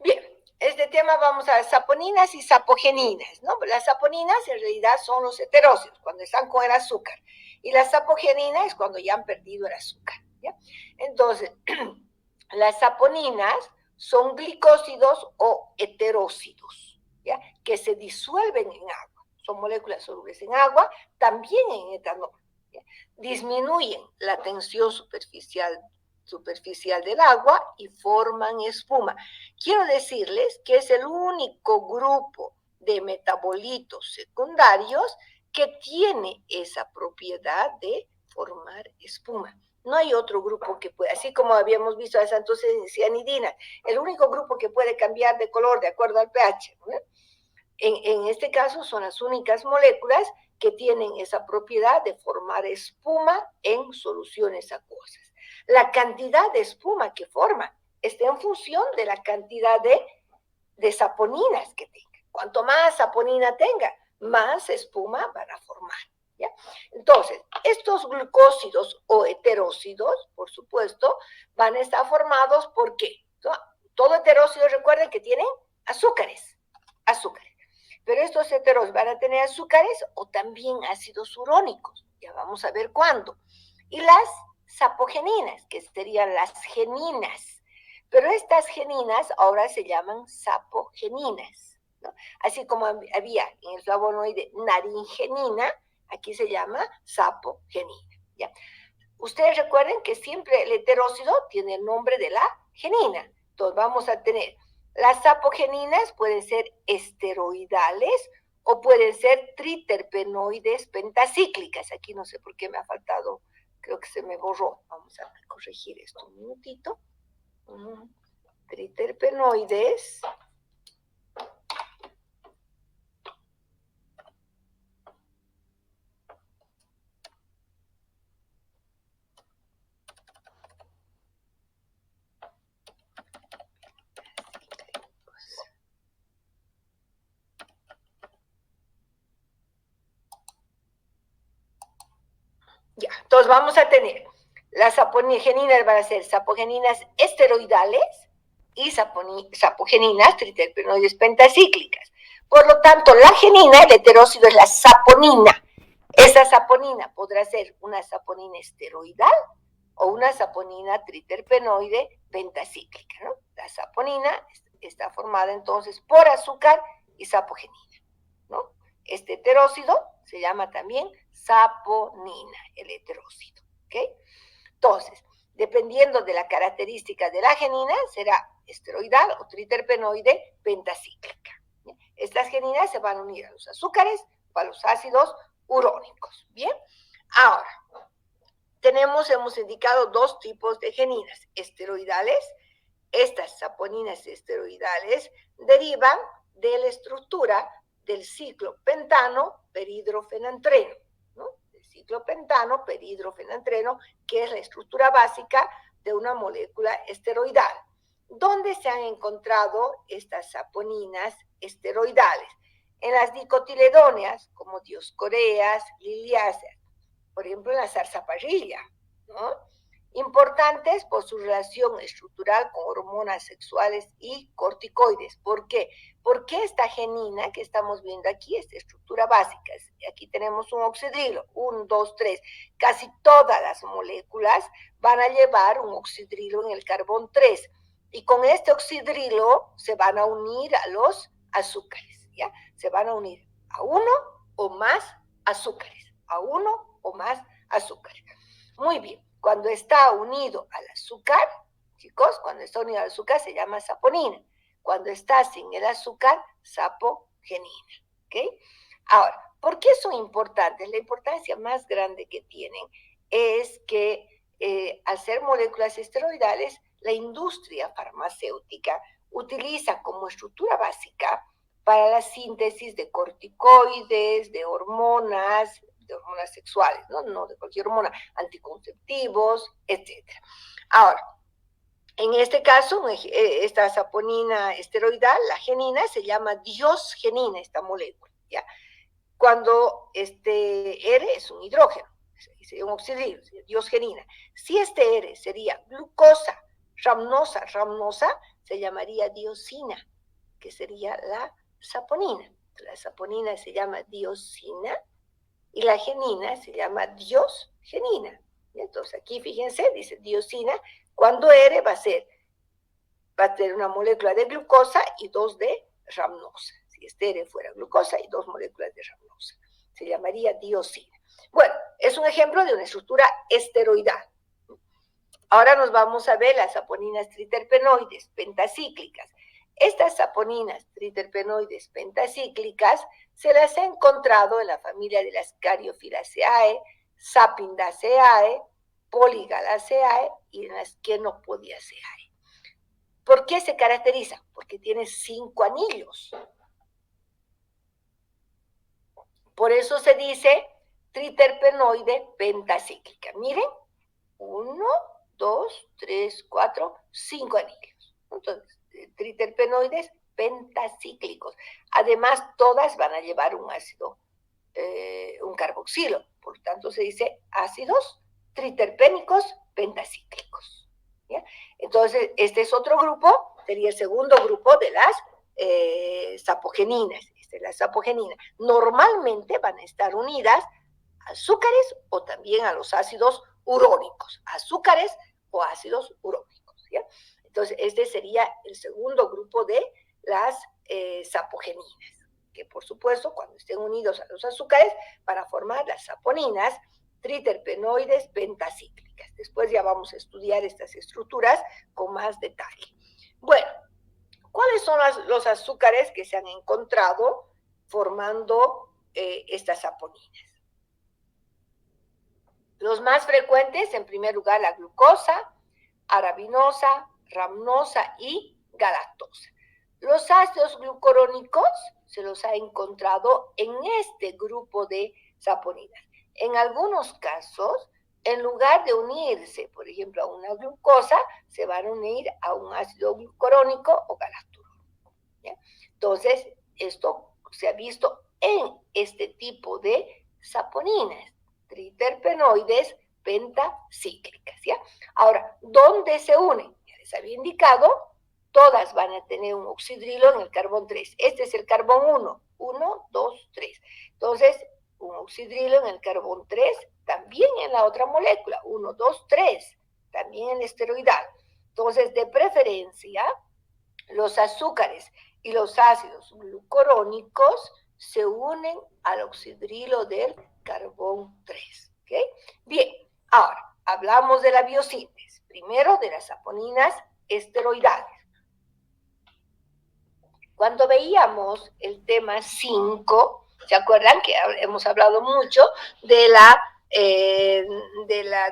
Bien, este tema vamos a saponinas y sapogeninas, ¿no? Las saponinas en realidad son los heterócidos, cuando están con el azúcar, y la sapogenina es cuando ya han perdido el azúcar, ¿ya? Entonces, las saponinas son glicósidos o heterócidos, ¿ya? Que se disuelven en agua, son moléculas solubles en agua, también en etanol, ¿ya? Disminuyen la tensión superficial del agua y forman espuma. Quiero decirles que es el único grupo de metabolitos secundarios que tiene esa propiedad de formar espuma. No hay otro grupo que pueda, así como habíamos visto las antocianidinas, el único grupo que puede cambiar de color de acuerdo al pH, ¿no? En este caso son las únicas moléculas que tienen esa propiedad de formar espuma en soluciones acuosas. La cantidad de espuma que forman está en función de la cantidad de saponinas que tenga. Cuanto más saponina tenga, más espuma van a formar. ¿Ya? Entonces, estos glucósidos o heterócidos, por supuesto, van a estar formados por ¿qué? Todo heterócido, recuerden que tienen azúcares. Pero estos heteros van a tener azúcares o también ácidos urónicos. Ya vamos a ver cuándo. Y las sapogeninas, que serían las geninas. Pero estas geninas ahora se llaman sapogeninas, ¿no? Así como había en el flavonoide naringenina, aquí se llama sapogenina. ¿Ya? Ustedes recuerden que siempre el heterócido tiene el nombre de la genina. Entonces vamos a tener, las sapogeninas pueden ser esteroidales o pueden ser triterpenoides pentacíclicas. Aquí no sé por qué me ha faltado, creo que se me borró. Vamos a corregir esto un minutito. Triterpenoides ya, entonces vamos a tener las sapogeninas van a ser sapogeninas esteroidales y sapogeninas triterpenoides pentacíclicas. Por lo tanto, la genina, el heterócido es la saponina. Esa saponina podrá ser una saponina esteroidal o una saponina triterpenoide pentacíclica, ¿no? La saponina está formada entonces por azúcar y sapogenina, ¿no? Este heterócido se llama también saponina, el heterócido, ¿ok? Entonces, dependiendo de la característica de la genina, será esteroidal o triterpenoide pentacíclica. Estas geninas se van a unir a los azúcares o a los ácidos urónicos. Bien, ahora, hemos indicado dos tipos de geninas esteroidales. Estas saponinas esteroidales derivan de la estructura del ciclo pentano-peridrofenantreno, ¿no? El ciclo pentano-peridrofenantreno, que es la estructura básica de una molécula esteroidal. ¿Dónde se han encontrado estas saponinas esteroidales? En las dicotiledóneas, como Dioscoreas, liliáceas, por ejemplo, en la zarzaparrilla, ¿no? importantes por su relación estructural con hormonas sexuales y corticoides. ¿Por qué? Porque esta genina que estamos viendo aquí, esta estructura básica, aquí tenemos un oxidrilo, 1, 2, 3, casi todas las moléculas van a llevar un oxidrilo en el carbón 3, y con este oxidrilo se van a unir a los azúcares, ¿ya? Se van a unir a uno o más azúcares, a uno o más azúcares. Muy bien. Cuando está unido al azúcar, chicos, cuando está unido al azúcar se llama saponina. Cuando está sin el azúcar, sapogenina. ¿Ok? Ahora, ¿por qué son importantes? La importancia más grande que tienen es que al ser moléculas esteroidales, la industria farmacéutica utiliza como estructura básica para la síntesis de corticoides, de hormonas sexuales, no de cualquier hormona, anticonceptivos, etcétera. Ahora, en este caso, esta saponina esteroidal, la genina, se llama diosgenina, esta molécula, ¿ya? Cuando este R es un hidrógeno, sería un oxidrilo, diosgenina. Si este R sería glucosa, rhamnosa, se llamaría diosina, que sería la saponina. La saponina se llama diosina y la genina se llama diosgenina. Entonces aquí fíjense, dice diosina, cuando R va a tener una molécula de glucosa y 2 de rhamnosa. Si este R fuera glucosa y 2 moléculas de rhamnosa, se llamaría diosina. Bueno, es un ejemplo de una estructura esteroidal. Ahora nos vamos a ver las saponinas triterpenoides pentacíclicas. Estas saponinas triterpenoides pentacíclicas se las ha encontrado en la familia de las Cariophyllaceae, Sapindaceae, Polygalaceae y en las Chenopodiaceae. ¿Por qué se caracteriza? Porque tiene 5 anillos. Por eso se dice triterpenoide pentacíclica. Miren, 1, 2, 3, 4, 5 anillos. Entonces, triterpenoides pentacíclicos. Además, todas van a llevar un ácido, un carboxilo. Por tanto, se dice ácidos triterpénicos pentacíclicos. ¿Ya? Entonces, este es otro grupo, sería el segundo grupo de las sapogeninas. Esta es la sapogenina. Normalmente van a estar unidas a azúcares o también a los ácidos urónicos, azúcares o ácidos urónicos. ¿Ya? Entonces, este sería el segundo grupo de las sapogeninas, que por supuesto, cuando estén unidos a los azúcares, van a formar las saponinas triterpenoides pentacíclicas. Después ya vamos a estudiar estas estructuras con más detalle. Bueno, ¿cuáles son los azúcares que se han encontrado formando estas saponinas? Los más frecuentes, en primer lugar, la glucosa, arabinosa, rhamnosa y galactosa. Los ácidos glucurónicos se los ha encontrado en este grupo de saponinas. En algunos casos, en lugar de unirse, por ejemplo, a una glucosa, se van a unir a un ácido glucurónico o galacturónico. ¿Ya? Entonces, esto se ha visto en este tipo de saponinas triterpenoides pentacíclicas, ¿ya? Ahora, ¿dónde se unen? Ya les había indicado, todas van a tener un oxidrilo en el carbón 3. Este es el carbón 1, 1, 2, 3. Entonces, un oxidrilo en el carbón 3, también en la otra molécula, 1, 2, 3, también en el esteroidal. Entonces, de preferencia, los azúcares y los ácidos glucurónicos se unen al oxidrilo del carbón 3. ¿Okay? Bien, ahora hablamos de la biosíntesis. Primero de las saponinas esteroidales. Cuando veíamos el tema 5, ¿se acuerdan que hemos hablado mucho de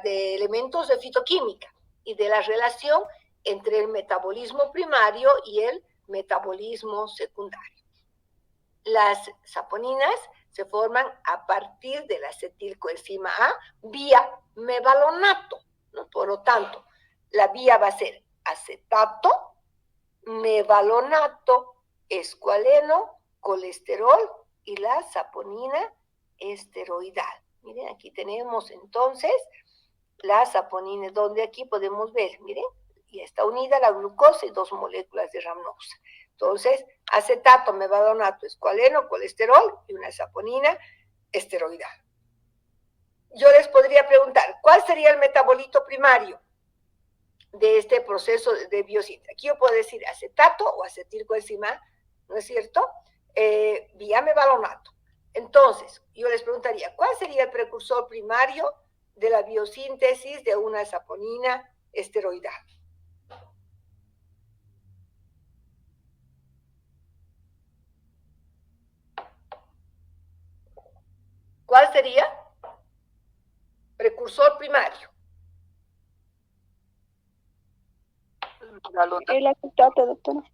elementos de fitoquímica y de la relación entre el metabolismo primario y el metabolismo secundario? Las saponinas se forman a partir de la acetilcoenzima A vía mevalonato, ¿no? Por lo tanto, la vía va a ser acetato, mevalonato, escualeno, colesterol y la saponina esteroidal. Miren, aquí tenemos entonces la saponina, donde aquí podemos ver, miren, y está unida la glucosa y 2 moléculas de rhamnosa. Entonces, acetato, mevaldonato, escualeno, colesterol y una saponina esteroidal. Yo les podría preguntar, ¿cuál sería el metabolito primario de este proceso de biosíntesis? Aquí yo puedo decir acetato o acetilcoenzima, ¿no es cierto? Vía mevaldonato. Entonces, yo les preguntaría, ¿cuál sería el precursor primario de la biosíntesis de una saponina esteroidal? ¿Cuál sería? Precursor primario. El acetato, doctora.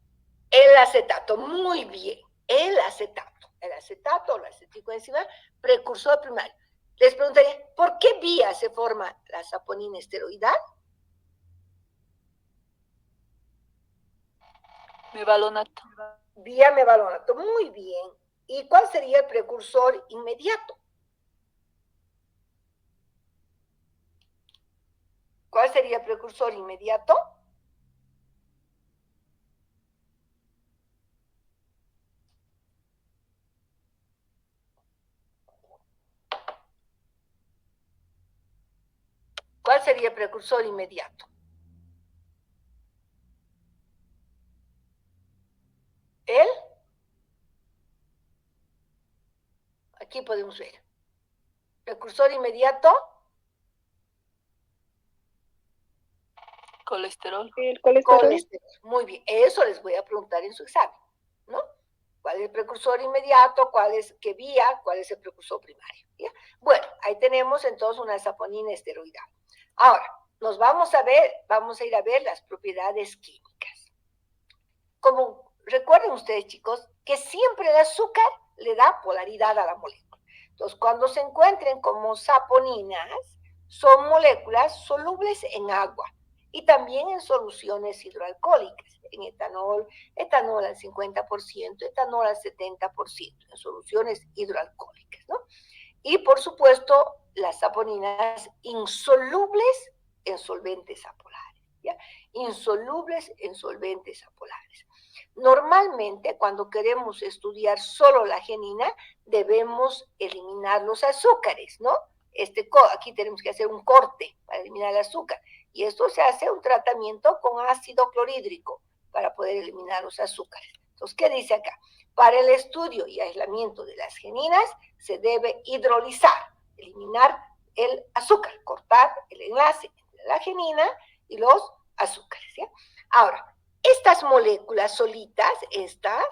El acetato, muy bien. El acetato o la acetilcoenzima, precursor primario. Les preguntaría, ¿por qué vía se forma la saponina esteroidal? Mevaldonato. Vía mevaldonato, muy bien. ¿Y cuál sería el precursor inmediato? ¿Cuál sería el precursor inmediato? ¿Cuál sería el precursor inmediato? ¿El? Aquí podemos ver. Precursor inmediato. Colesterol. El colesterol. Colesterol. Muy bien. Eso les voy a preguntar en su examen, ¿no? ¿Cuál es el precursor inmediato? ¿Cuál es qué vía? ¿Cuál es el precursor primario? ¿Ya? Bueno, ahí tenemos entonces una saponina esteroidal. Ahora, vamos a ir a ver las propiedades químicas. Como recuerden ustedes, chicos, que siempre el azúcar le da polaridad a la molécula. Entonces, cuando se encuentren como saponinas, son moléculas solubles en agua y también en soluciones hidroalcohólicas, en etanol al 50%, etanol al 70%, en soluciones hidroalcohólicas, ¿no? Y por supuesto, las saponinas insolubles en solventes apolares, ¿ya? Insolubles en solventes apolares. Normalmente, cuando queremos estudiar solo la genina, debemos eliminar los azúcares, ¿no? Aquí tenemos que hacer un corte para eliminar el azúcar. Y esto se hace un tratamiento con ácido clorhídrico para poder eliminar los azúcares. Entonces, ¿qué dice acá? Para el estudio y aislamiento de las geninas, se debe hidrolizar, eliminar el azúcar, cortar el enlace entre la genina y los azúcares, ¿ya? Ahora, estas moléculas solitas,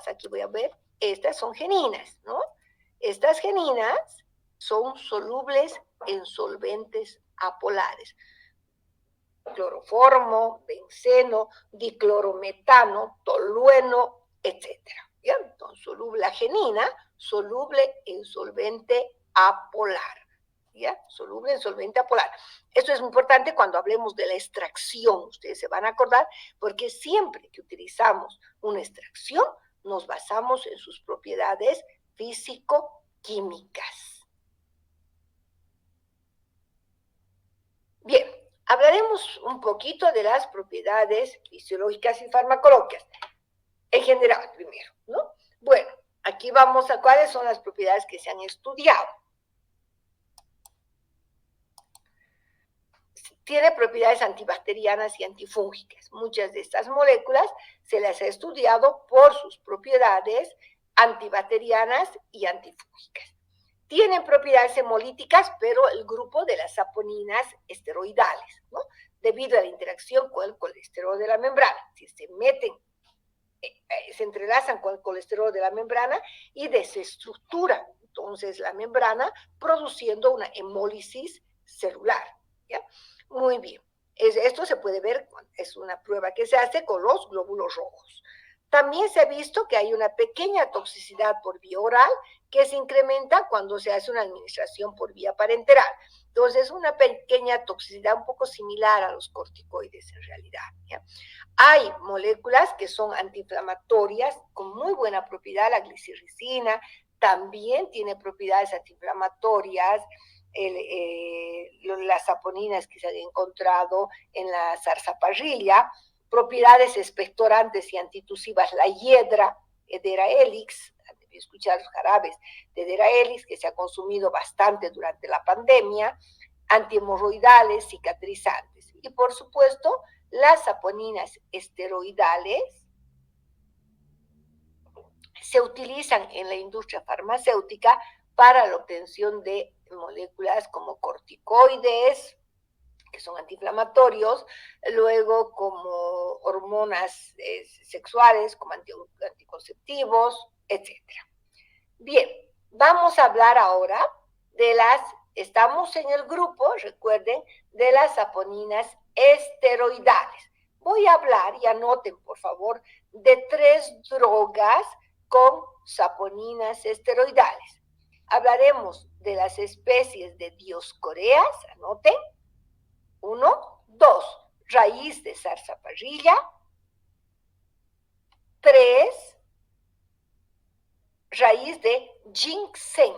aquí voy a ver, estas son geninas, ¿no? Estas geninas son solubles en solventes apolares. Cloroformo, benceno, diclorometano, tolueno, etc. ¿Ya? Entonces, la genina, soluble en solvente apolar. ¿Ya? Soluble en solvente apolar. Esto es muy importante cuando hablemos de la extracción. Ustedes se van a acordar, porque siempre que utilizamos una extracción, nos basamos en sus propiedades físico-químicas. Bien, hablaremos un poquito de las propiedades fisiológicas y farmacológicas. En general, primero, ¿no? Bueno, aquí vamos a cuáles son las propiedades que se han estudiado. Tiene propiedades antibacterianas y antifúngicas. Muchas de estas moléculas se las ha estudiado por sus propiedades antibacterianas y antifúngicas. Tienen propiedades hemolíticas, pero el grupo de las saponinas esteroidales, ¿no? Debido a la interacción con el colesterol de la membrana. Si se meten, se entrelazan con el colesterol de la membrana y desestructuran entonces la membrana, produciendo una hemólisis celular, ¿ya? Muy bien. Esto se puede ver, es una prueba que se hace con los glóbulos rojos. También se ha visto que hay una pequeña toxicidad por vía oral que se incrementa cuando se hace una administración por vía parenteral. Entonces, una pequeña toxicidad un poco similar a los corticoides en realidad, ¿ya? Hay moléculas que son antiinflamatorias con muy buena propiedad, la glicirricina también tiene propiedades antiinflamatorias, las saponinas que se han encontrado en la zarzaparrilla, propiedades expectorantes y antitusivas, la hiedra, Hedera helix, escuchar los jarabes de Hedera helix, que se ha consumido bastante durante la pandemia, antihemorroidales, cicatrizantes. Y por supuesto, las saponinas esteroidales se utilizan en la industria farmacéutica para la obtención de moléculas como corticoides, que son antiinflamatorios, luego como hormonas sexuales, como anticonceptivos, etc. Bien, vamos a hablar ahora de estamos en el grupo, recuerden, de las saponinas esteroidales. Voy a hablar, y anoten por favor, de 3 drogas con saponinas esteroidales. Hablaremos de las especies de Dioscoreas, anoten. 1, 2, raíz de zarzaparrilla. 3, raíz de ginseng.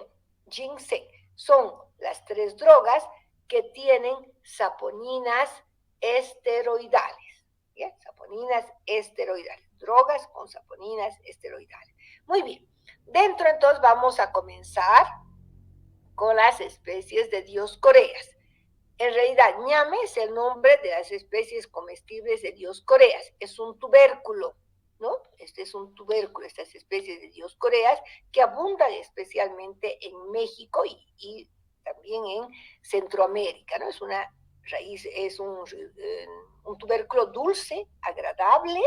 Ginseng son las 3 drogas que tienen saponinas esteroidales. ¿Bien? Saponinas esteroidales. Drogas con saponinas esteroidales. Muy bien. Dentro entonces vamos a comenzar con las especies de Dioscoreas. En realidad, ñame es el nombre de las especies comestibles de Dioscoreas. Es un tubérculo, ¿no? Este es un tubérculo, estas especies de Dioscoreas, que abundan especialmente en México y también en Centroamérica, ¿no? Es una raíz, es un tubérculo dulce, agradable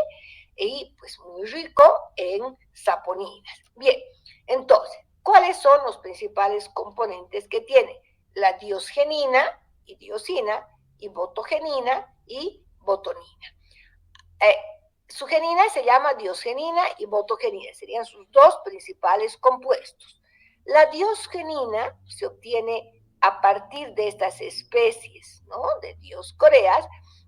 y pues muy rico en saponinas. Bien, entonces, ¿cuáles son los principales componentes que tiene? La diosgenina y diosina, y botogenina y botonina. Su genina se llama diosgenina y botogenina, serían sus 2 principales compuestos. La diosgenina se obtiene a partir de estas especies, ¿no?, de Dioscoreas,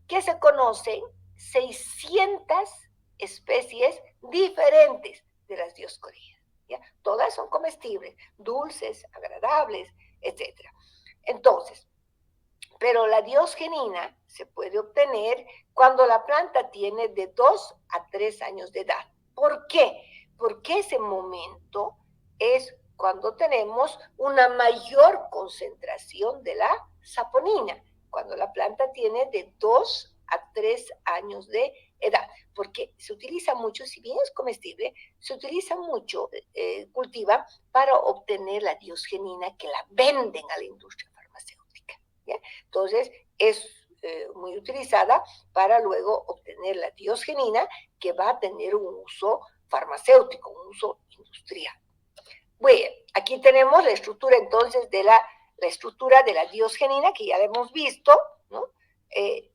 que se conocen 600 especies diferentes de las Dioscoreas, ¿ya? Todas son comestibles, dulces, agradables, etc. Entonces, pero la diosgenina se puede obtener cuando la planta tiene de 2 a 3 años de edad. ¿Por qué? Porque ese momento es cuando tenemos una mayor concentración de la saponina, cuando la planta tiene de 2 a 3 años de edad, porque se utiliza mucho, si bien es comestible, se utiliza mucho, cultiva para obtener la diosgenina que la venden a la industria farmacéutica, ¿ya? Entonces, es muy utilizada para luego obtener la diosgenina, que va a tener un uso farmacéutico, un uso industrial. Bueno, aquí tenemos la estructura entonces de la estructura de la diosgenina, que ya la hemos visto, ¿no?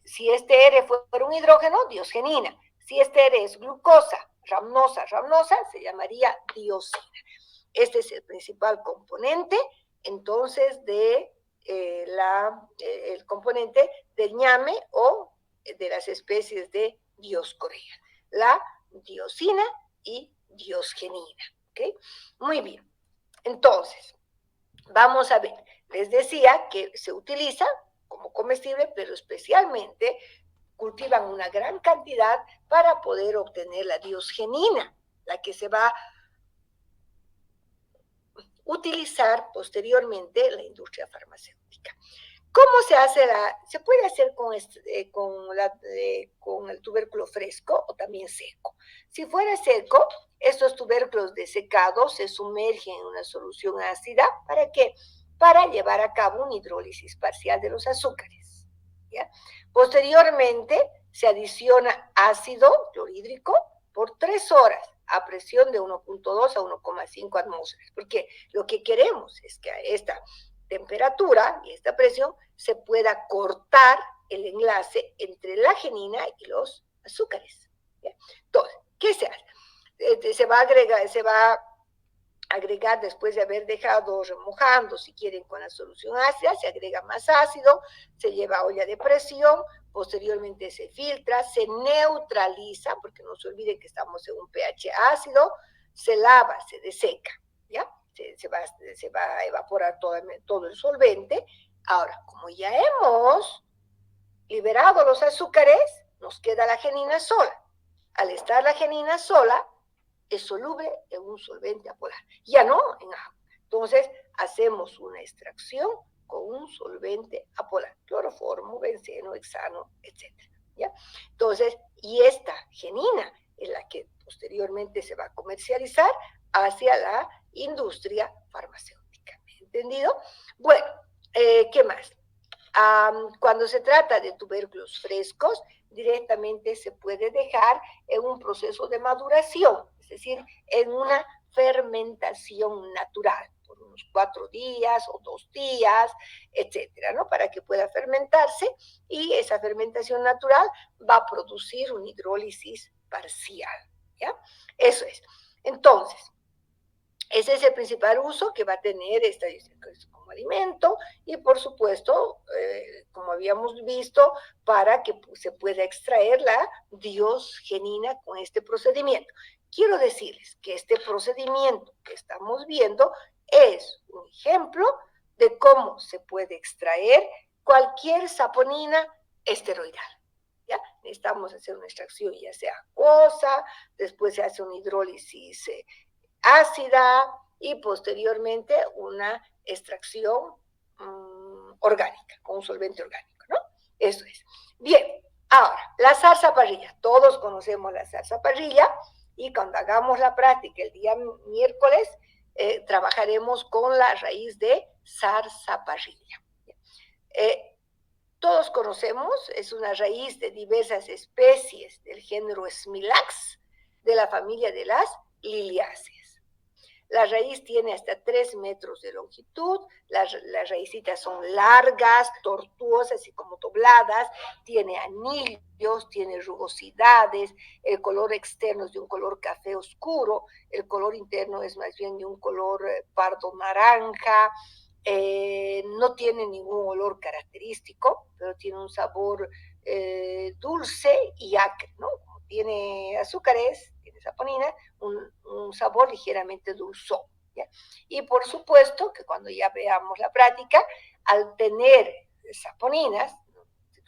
Si este R fuera un hidrógeno, diosgenina. Si este R es glucosa, ramnosa, se llamaría diosina. Este es el principal componente, entonces, de el componente del ñame o de las especies de Dioscorea, la diosina y diosgenina, ¿ok? Muy bien, entonces, vamos a ver, les decía que se utiliza como comestible, pero especialmente cultivan una gran cantidad para poder obtener la diosgenina, la que se va a utilizar posteriormente en la industria farmacéutica. ¿Cómo se hace se puede hacer con el tubérculo fresco o también seco? Si fuera seco, estos tubérculos desecados se sumergen en una solución ácida. ¿Para qué? Para llevar a cabo una hidrólisis parcial de los azúcares, ¿ya? Posteriormente, se adiciona ácido clorhídrico por 3 horas a presión de 1.2 a 1.5 atmósferas, porque lo que queremos es que a esta temperatura y esta presión se pueda cortar el enlace entre la genina y los azúcares, ¿ya? Entonces, ¿qué se hace? Se va a agregar después de haber dejado remojando, si quieren, con la solución ácida, se agrega más ácido, se lleva a olla de presión, posteriormente se filtra, se neutraliza, porque no se olviden que estamos en un pH ácido, se lava, se deseca, ¿ya? se va a evaporar todo el solvente. Ahora, como ya hemos liberado los azúcares, nos queda la genina sola. Al estar la genina sola, es soluble en un solvente apolar, ya no en agua. Entonces, hacemos una extracción con un solvente apolar, cloroformo, benceno, hexano, etc. ¿Ya? Entonces, y esta genina es la que posteriormente se va a comercializar hacia la industria farmacéutica. ¿Entendido? Bueno, ¿qué más? Cuando se trata de tubérculos frescos, directamente se puede dejar en un proceso de maduración, es decir, en una fermentación natural, por unos 4 días o 2 días, etcétera, ¿no? Para que pueda fermentarse, y esa fermentación natural va a producir una hidrólisis parcial, ¿ya? Eso es. Entonces, ese es el principal uso que va a tener esta como alimento, y por supuesto, como habíamos visto, para que se pueda extraer la diosgenina con este procedimiento. Quiero decirles que este procedimiento que estamos viendo es un ejemplo de cómo se puede extraer cualquier saponina esteroidal. ¿Ya? Necesitamos hacer una extracción ya sea acuosa, después se hace una hidrólisis ácida y posteriormente una extracción orgánica, con un solvente orgánico, ¿no? Eso es. Bien, ahora, la zarzaparrilla. Todos conocemos la zarzaparrilla, y cuando hagamos la práctica el día miércoles, trabajaremos con la raíz de zarzaparrilla. Todos conocemos, es una raíz de diversas especies del género Smilax, de la familia de las liliáceas. La raíz tiene hasta 3 metros de longitud, las raícitas son largas, tortuosas y como dobladas, tiene anillos, tiene rugosidades, el color externo es de un color café oscuro, el color interno es más bien de un color pardo naranja, no tiene ningún olor característico, pero tiene un sabor dulce y acre, ¿no? Como tiene azúcares, tiene saponina, un sabor ligeramente dulzón, ¿ya? Y por supuesto que cuando ya veamos la práctica, al tener saponinas,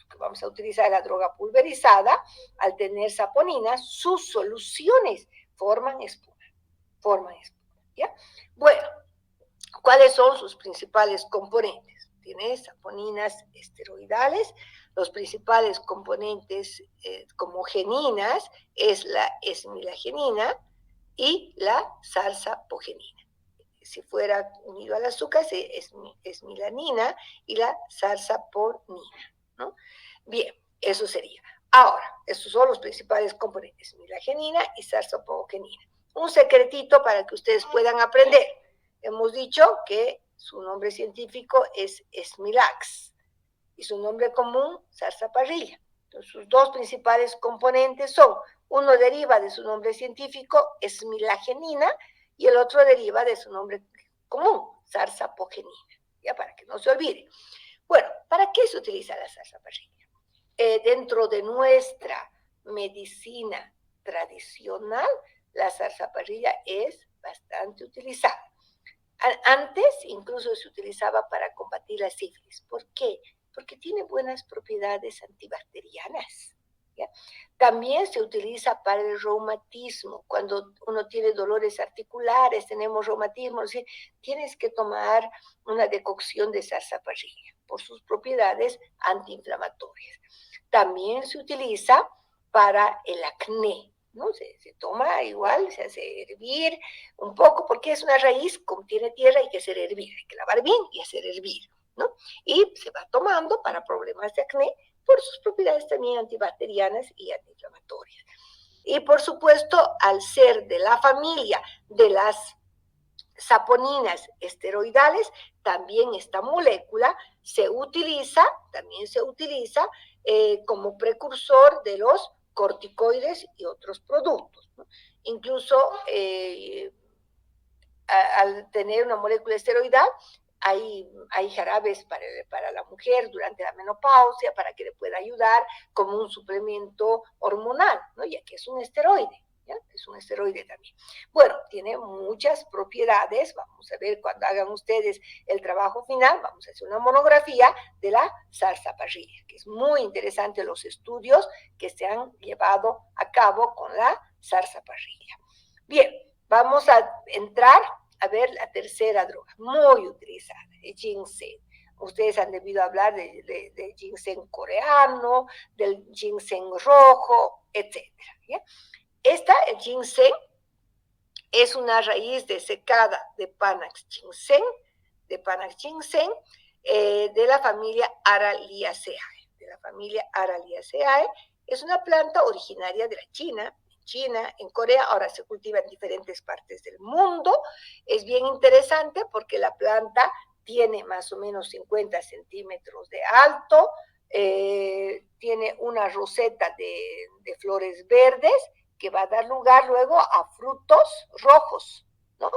que vamos a utilizar la droga pulverizada, al tener saponinas, sus soluciones forman espuma, ¿ya? Bueno, ¿cuáles son sus principales componentes? Tiene saponinas esteroidales. Los principales componentes como geninas es la esmilagenina y la zarzapogenina. Si fuera unido al azúcar, es esmilanina y la zarzaponina, ¿no? Bien, eso sería. Ahora, estos son los principales componentes, esmilagenina y zarzapogenina. Un secretito para que ustedes puedan aprender. Hemos dicho que su nombre científico es Smilax y su nombre común, zarzaparrilla. Entonces, sus dos principales componentes son, uno deriva de su nombre científico, esmilagenina, y el otro deriva de su nombre común, zarzapogenina, ya para que no se olvide. Bueno, ¿para qué se utiliza la zarzaparrilla? Dentro de nuestra medicina tradicional, la zarzaparrilla es bastante utilizada. Antes incluso se utilizaba para combatir la sífilis. ¿Por qué? Porque tiene buenas propiedades antibacterianas, ¿ya? También se utiliza para el reumatismo. Cuando uno tiene dolores articulares, tenemos reumatismo, es decir, tienes que tomar una decocción de zarzaparrilla por sus propiedades antiinflamatorias. También se utiliza para el acné, ¿no? Se toma igual, se hace hervir un poco, porque es una raíz, contiene tierra, hay que hacer hervir, hay que lavar bien y hacer hervir, ¿no? Y se va tomando para problemas de acné por sus propiedades también antibacterianas y antiinflamatorias. Y por supuesto, al ser de la familia de las saponinas esteroidales, también esta molécula también se utiliza como precursor de los corticoides y otros productos, ¿no? Incluso al tener una molécula esteroidal, hay jarabes para la mujer durante la menopausia, para que le pueda ayudar como un suplemento hormonal, ¿no? Ya que es un esteroide, ¿ya? es un esteroide también. Bueno, tiene muchas propiedades, vamos a ver cuando hagan ustedes el trabajo final, vamos a hacer una monografía de la zarzaparrilla, que es muy interesante los estudios que se han llevado a cabo con la zarzaparrilla. Bien, vamos a entrar a ver la tercera droga, muy utilizada, el ginseng. Ustedes han debido hablar de ginseng coreano, del ginseng rojo, etc. ¿Ya? El ginseng, es una raíz desecada de Panax ginseng, de la familia Araliaceae. Es una planta originaria de la China, en Corea, ahora se cultiva en diferentes partes del mundo. Es bien interesante porque la planta tiene más o menos 50 centímetros de alto, tiene una roseta de flores verdes que va a dar lugar luego a frutos rojos, ¿no?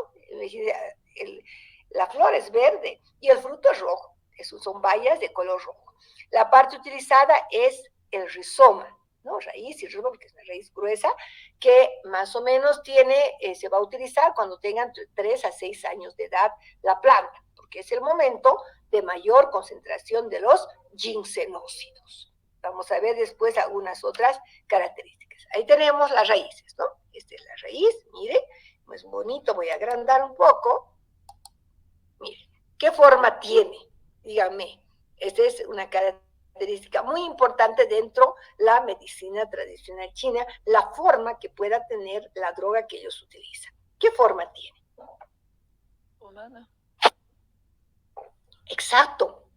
La flor es verde y el fruto es rojo, son bayas de color rojo. La parte utilizada es el rizoma, ¿no? Raíz y rizoma, porque es una raíz gruesa, que más o menos se va a utilizar cuando tengan 3 a 6 años de edad la planta, porque es el momento de mayor concentración de los ginsenócidos. Vamos a ver después algunas otras características. Ahí tenemos las raíces, ¿no? Esta es la raíz, mire, es bonito, voy a agrandar un poco. Mire, ¿qué forma tiene? Díganme, esta es una característica muy importante dentro de la medicina tradicional china, la forma que pueda tener la droga que ellos utilizan. ¿Qué forma tiene? Humana. Exacto,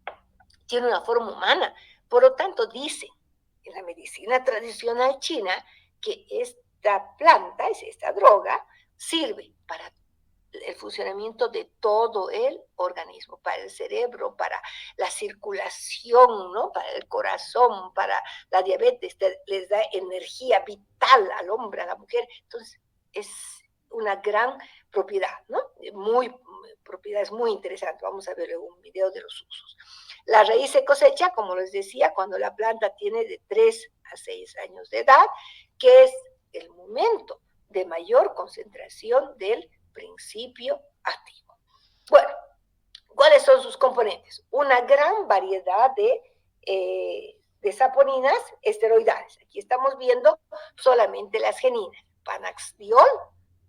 tiene una forma humana. Por lo tanto, dicen en la medicina tradicional china que esta planta, esta droga, sirve para el funcionamiento de todo el organismo, para el cerebro, para la circulación, ¿no? Para el corazón, para la diabetes, les da energía vital al hombre, a la mujer. Entonces, es una gran propiedad, ¿no? Propiedades muy interesantes. Vamos a ver luego un video de los usos. La raíz se cosecha, como les decía, cuando la planta tiene de 3 a 6 años de edad, que es el momento de mayor concentración del principio activo. Bueno, ¿cuáles son sus componentes? Una gran variedad de saponinas esteroidales. Aquí estamos viendo solamente las geninas.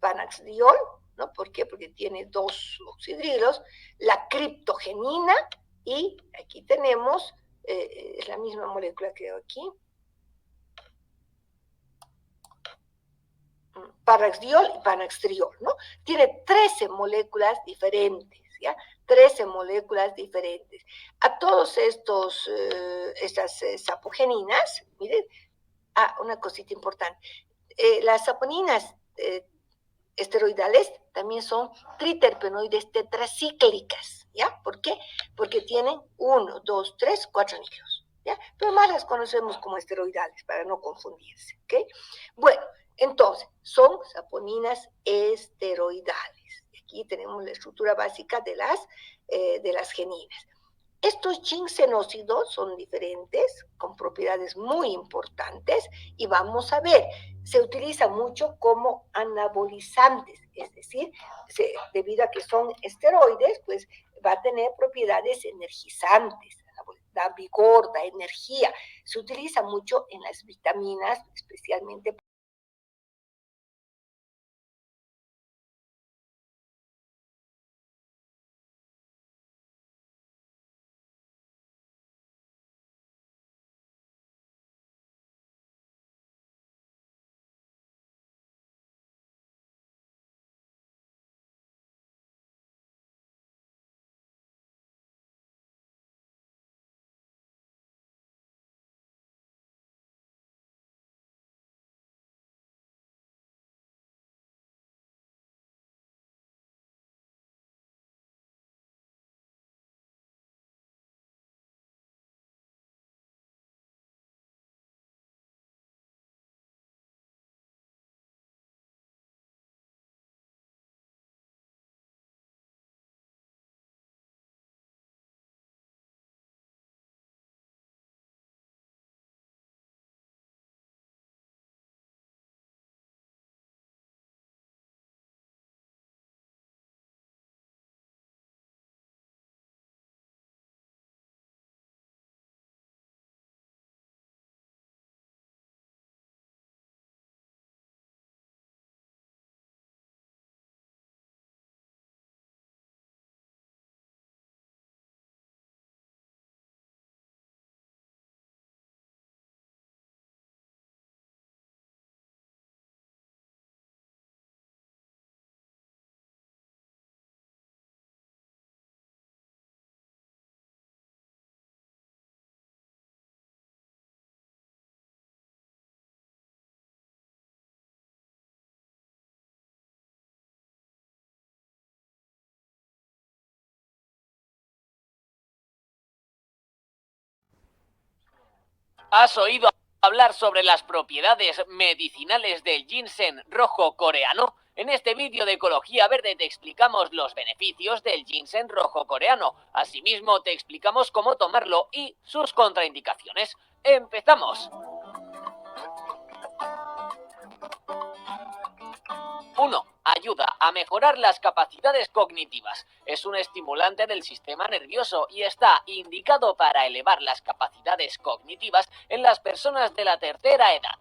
Panaxdiol, ¿no? ¿Por qué? Porque tiene 2 oxidrilos, la criptogenina, y aquí tenemos, es la misma molécula que veo aquí, Panaxdiol y panaxtriol, ¿no? Tiene 13 moléculas diferentes, ¿ya? 13 moléculas diferentes. A todos estas sapogeninas, miren, una cosita importante, las saponinas esteroidales también son triterpenoides tetracíclicas, ¿ya? ¿Por qué? Porque tienen 1, 2, 3, 4 núcleos, ¿ya? Pero más las conocemos como esteroidales para no confundirse, ¿ok? Bueno, entonces, son saponinas esteroidales. Aquí tenemos la estructura básica de las geninas. Estos ginsenócidos son diferentes, con propiedades muy importantes, y vamos a ver, se utiliza mucho como anabolizantes, es decir, debido a que son esteroides, pues va a tener propiedades energizantes, da vigor, da energía. Se utiliza mucho en las vitaminas, especialmente ¿Has oído hablar sobre las propiedades medicinales del ginseng rojo coreano? En este vídeo de Ecología Verde te explicamos los beneficios del ginseng rojo coreano. Asimismo, te explicamos cómo tomarlo y sus contraindicaciones. ¡Empezamos! 1. Ayuda a mejorar las capacidades cognitivas. Es un estimulante del sistema nervioso y está indicado para elevar las capacidades cognitivas en las personas de la tercera edad.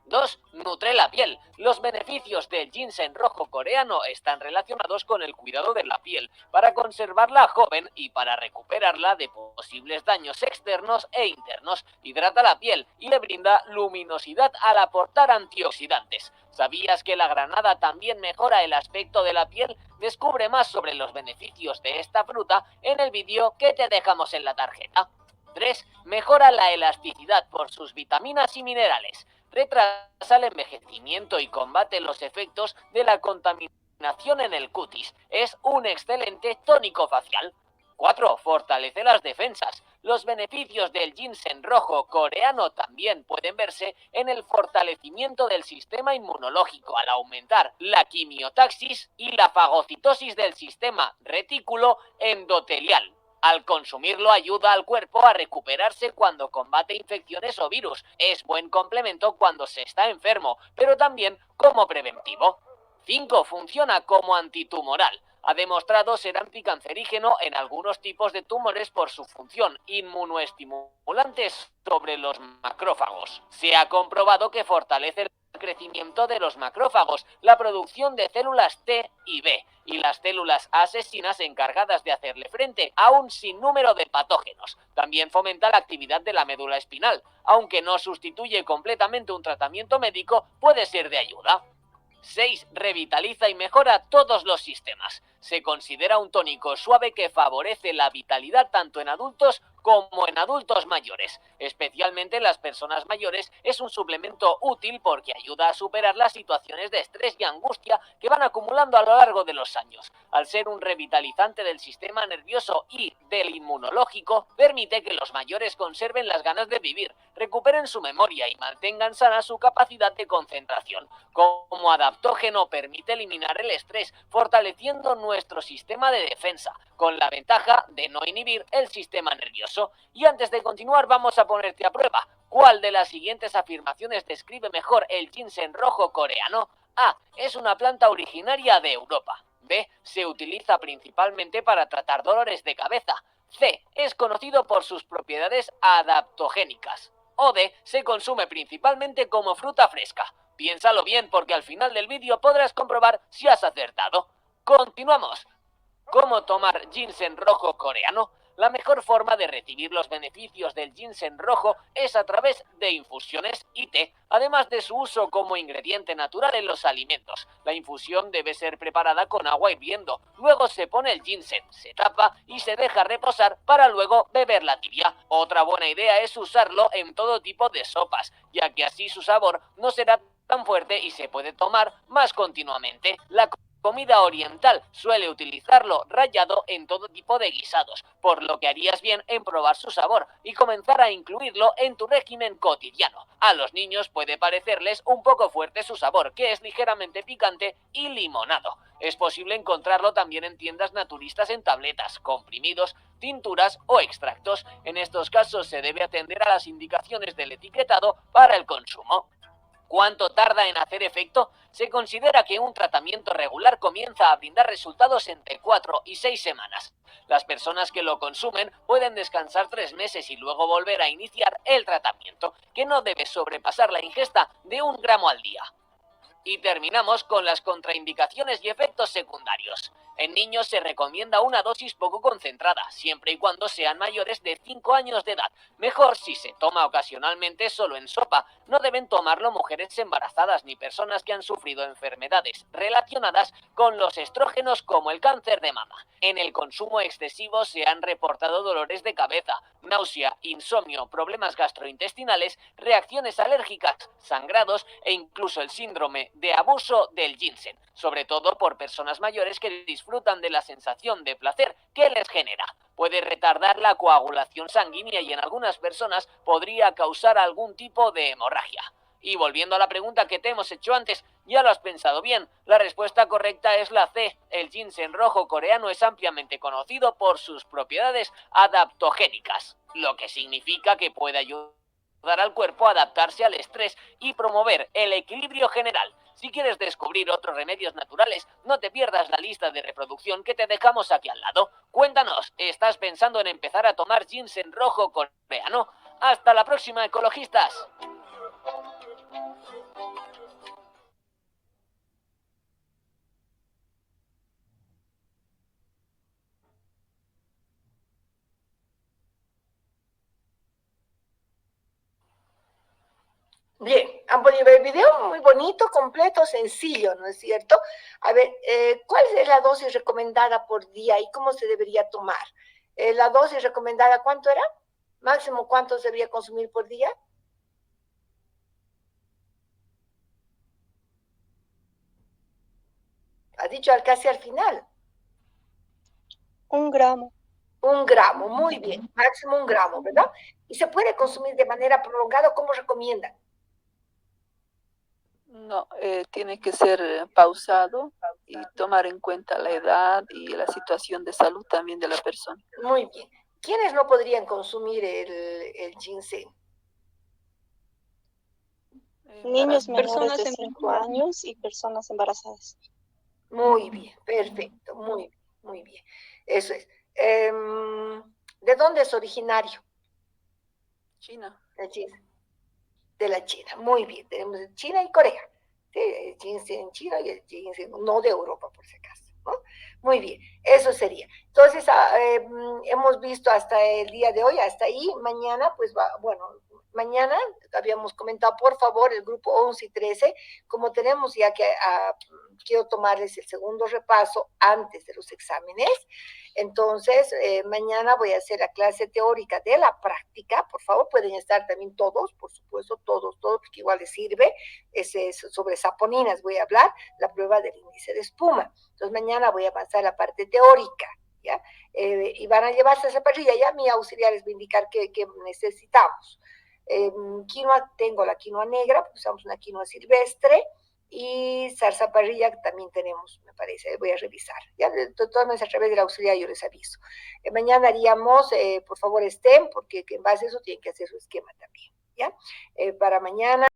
2. Nutre la piel. Los beneficios del ginseng rojo coreano están relacionados con el cuidado de la piel, para conservarla joven y para recuperarla de posibles daños externos e internos. Hidrata la piel y le brinda luminosidad al aportar antioxidantes. ¿Sabías que la granada también mejora el aspecto de la piel? Descubre más sobre los beneficios de esta fruta en el vídeo que te dejamos en la tarjeta. 3. Mejora la elasticidad por sus vitaminas y minerales. Retrasa el envejecimiento y combate los efectos de la contaminación en el cutis. Es un excelente tónico facial. 4. Fortalece las defensas. Los beneficios del ginseng rojo coreano también pueden verse en el fortalecimiento del sistema inmunológico al aumentar la quimiotaxis y la fagocitosis del sistema retículo endotelial. Al consumirlo ayuda al cuerpo a recuperarse cuando combate infecciones o virus. Es buen complemento cuando se está enfermo, pero también como preventivo. 5. Funciona como antitumoral. Ha demostrado ser anticancerígeno en algunos tipos de tumores por su función inmunoestimulante sobre los macrófagos. Se ha comprobado que fortalece el crecimiento de los macrófagos, la producción de células T y B y las células asesinas encargadas de hacerle frente a un sinnúmero de patógenos. También fomenta la actividad de la médula espinal. Aunque no sustituye completamente un tratamiento médico, puede ser de ayuda. 6. Revitaliza y mejora todos los sistemas. Se considera un tónico suave que favorece la vitalidad tanto en adultos como en adultos mayores. Especialmente en las personas mayores es un suplemento útil porque ayuda a superar las situaciones de estrés y angustia que van acumulando a lo largo de los años. Al ser un revitalizante del sistema nervioso y del inmunológico, permite que los mayores conserven las ganas de vivir, recuperen su memoria y mantengan sana su capacidad de concentración. Como adaptógeno permite eliminar el estrés, fortaleciendo nuestro sistema de defensa, con la ventaja de no inhibir el sistema nervioso. Y antes de continuar vamos a ponerte a prueba. ¿Cuál de las siguientes afirmaciones describe mejor el ginseng rojo coreano? A. Es una planta originaria de Europa. B. Se utiliza principalmente para tratar dolores de cabeza. C. Es conocido por sus propiedades adaptogénicas. O D. Se consume principalmente como fruta fresca. Piénsalo bien porque al final del vídeo podrás comprobar si has acertado. Continuamos. ¿Cómo tomar ginseng rojo coreano? La mejor forma de recibir los beneficios del ginseng rojo es a través de infusiones y té, además de su uso como ingrediente natural en los alimentos. La infusión debe ser preparada con agua hirviendo, luego se pone el ginseng, se tapa y se deja reposar para luego beberla tibia. Otra buena idea es usarlo en todo tipo de sopas, ya que así su sabor no será tan fuerte y se puede tomar más continuamente. La comida oriental suele utilizarlo rallado en todo tipo de guisados, por lo que harías bien en probar su sabor y comenzar a incluirlo en tu régimen cotidiano. A los niños puede parecerles un poco fuerte su sabor, que es ligeramente picante y limonado. Es posible encontrarlo también en tiendas naturistas en tabletas, comprimidos, tinturas o extractos. En estos casos se debe atender a las indicaciones del etiquetado para el consumo. ¿Cuánto tarda en hacer efecto? Se considera que un tratamiento regular comienza a brindar resultados entre 4 y 6 semanas. Las personas que lo consumen pueden descansar 3 meses y luego volver a iniciar el tratamiento, que no debe sobrepasar la ingesta de 1 gramo al día. Y terminamos con las contraindicaciones y efectos secundarios. En niños se recomienda una dosis poco concentrada, siempre y cuando sean mayores de 5 años de edad. Mejor si se toma ocasionalmente solo en sopa. No deben tomarlo mujeres embarazadas ni personas que han sufrido enfermedades relacionadas con los estrógenos como el cáncer de mama. En el consumo excesivo se han reportado dolores de cabeza, náusea, insomnio, problemas gastrointestinales, reacciones alérgicas, sangrados e incluso el síndrome de abuso del ginseng, sobre todo por personas mayores que disfrutan disfrutan de la sensación de placer que les genera. Puede retardar la coagulación sanguínea y en algunas personas podría causar algún tipo de hemorragia. Y volviendo a la pregunta que te hemos hecho antes, ya lo has pensado bien, la respuesta correcta es la C. El ginseng rojo coreano es ampliamente conocido por sus propiedades adaptogénicas, lo que significa que puede ayudar al cuerpo a adaptarse al estrés y promover el equilibrio general. Si quieres descubrir otros remedios naturales, no te pierdas la lista de reproducción que te dejamos aquí al lado. Cuéntanos, ¿estás pensando en empezar a tomar ginseng rojo coreano? ¡Hasta la próxima, ecologistas! Bien, han podido ver el video, muy bonito, completo, sencillo, ¿no es cierto? A ver, ¿cuál es la dosis recomendada por día y cómo se debería tomar? La dosis recomendada, ¿cuánto era? Máximo, ¿cuánto se debería consumir por día? Ha dicho casi al final. 1 gramo. 1 gramo, muy bien, máximo 1 gramo, ¿verdad? Y se puede consumir de manera prolongada, ¿cómo recomiendan? No, tiene que ser pausado y tomar en cuenta la edad y la situación de salud también de la persona. Muy bien. ¿Quiénes no podrían consumir el ginseng? Niños menores de 5 años y personas embarazadas. Muy bien, perfecto, muy bien. Eso es. ¿De dónde es originario? China. De la China, muy bien. Tenemos China y Corea. Sí, el ginseng en China y el ginseng no de Europa, por si acaso, ¿no? Muy bien, eso sería. Entonces, hemos visto hasta el día de hoy, hasta ahí. Mañana, pues bueno, mañana habíamos comentado, por favor, el grupo 11 y 13, como tenemos ya que quiero tomarles el segundo repaso antes de los exámenes. Entonces, mañana voy a hacer la clase teórica de la práctica. Por favor, pueden estar también todos, por supuesto, todos, porque igual les sirve. Sobre saponinas voy a hablar, la prueba del índice de espuma. Entonces, mañana voy a avanzar la parte teórica, ¿ya? Y van a llevarse esa parrilla. Ya mi auxiliar les va a indicar qué necesitamos. Quinoa, tengo la quinoa negra, porque usamos una quinoa silvestre, y salsa parrilla también tenemos, me parece, voy a revisar. Ya, de todas maneras, a través del auxiliar yo les aviso. Mañana haríamos, por favor estén, porque en base a eso tienen que hacer su esquema también, ¿ya? Para mañana.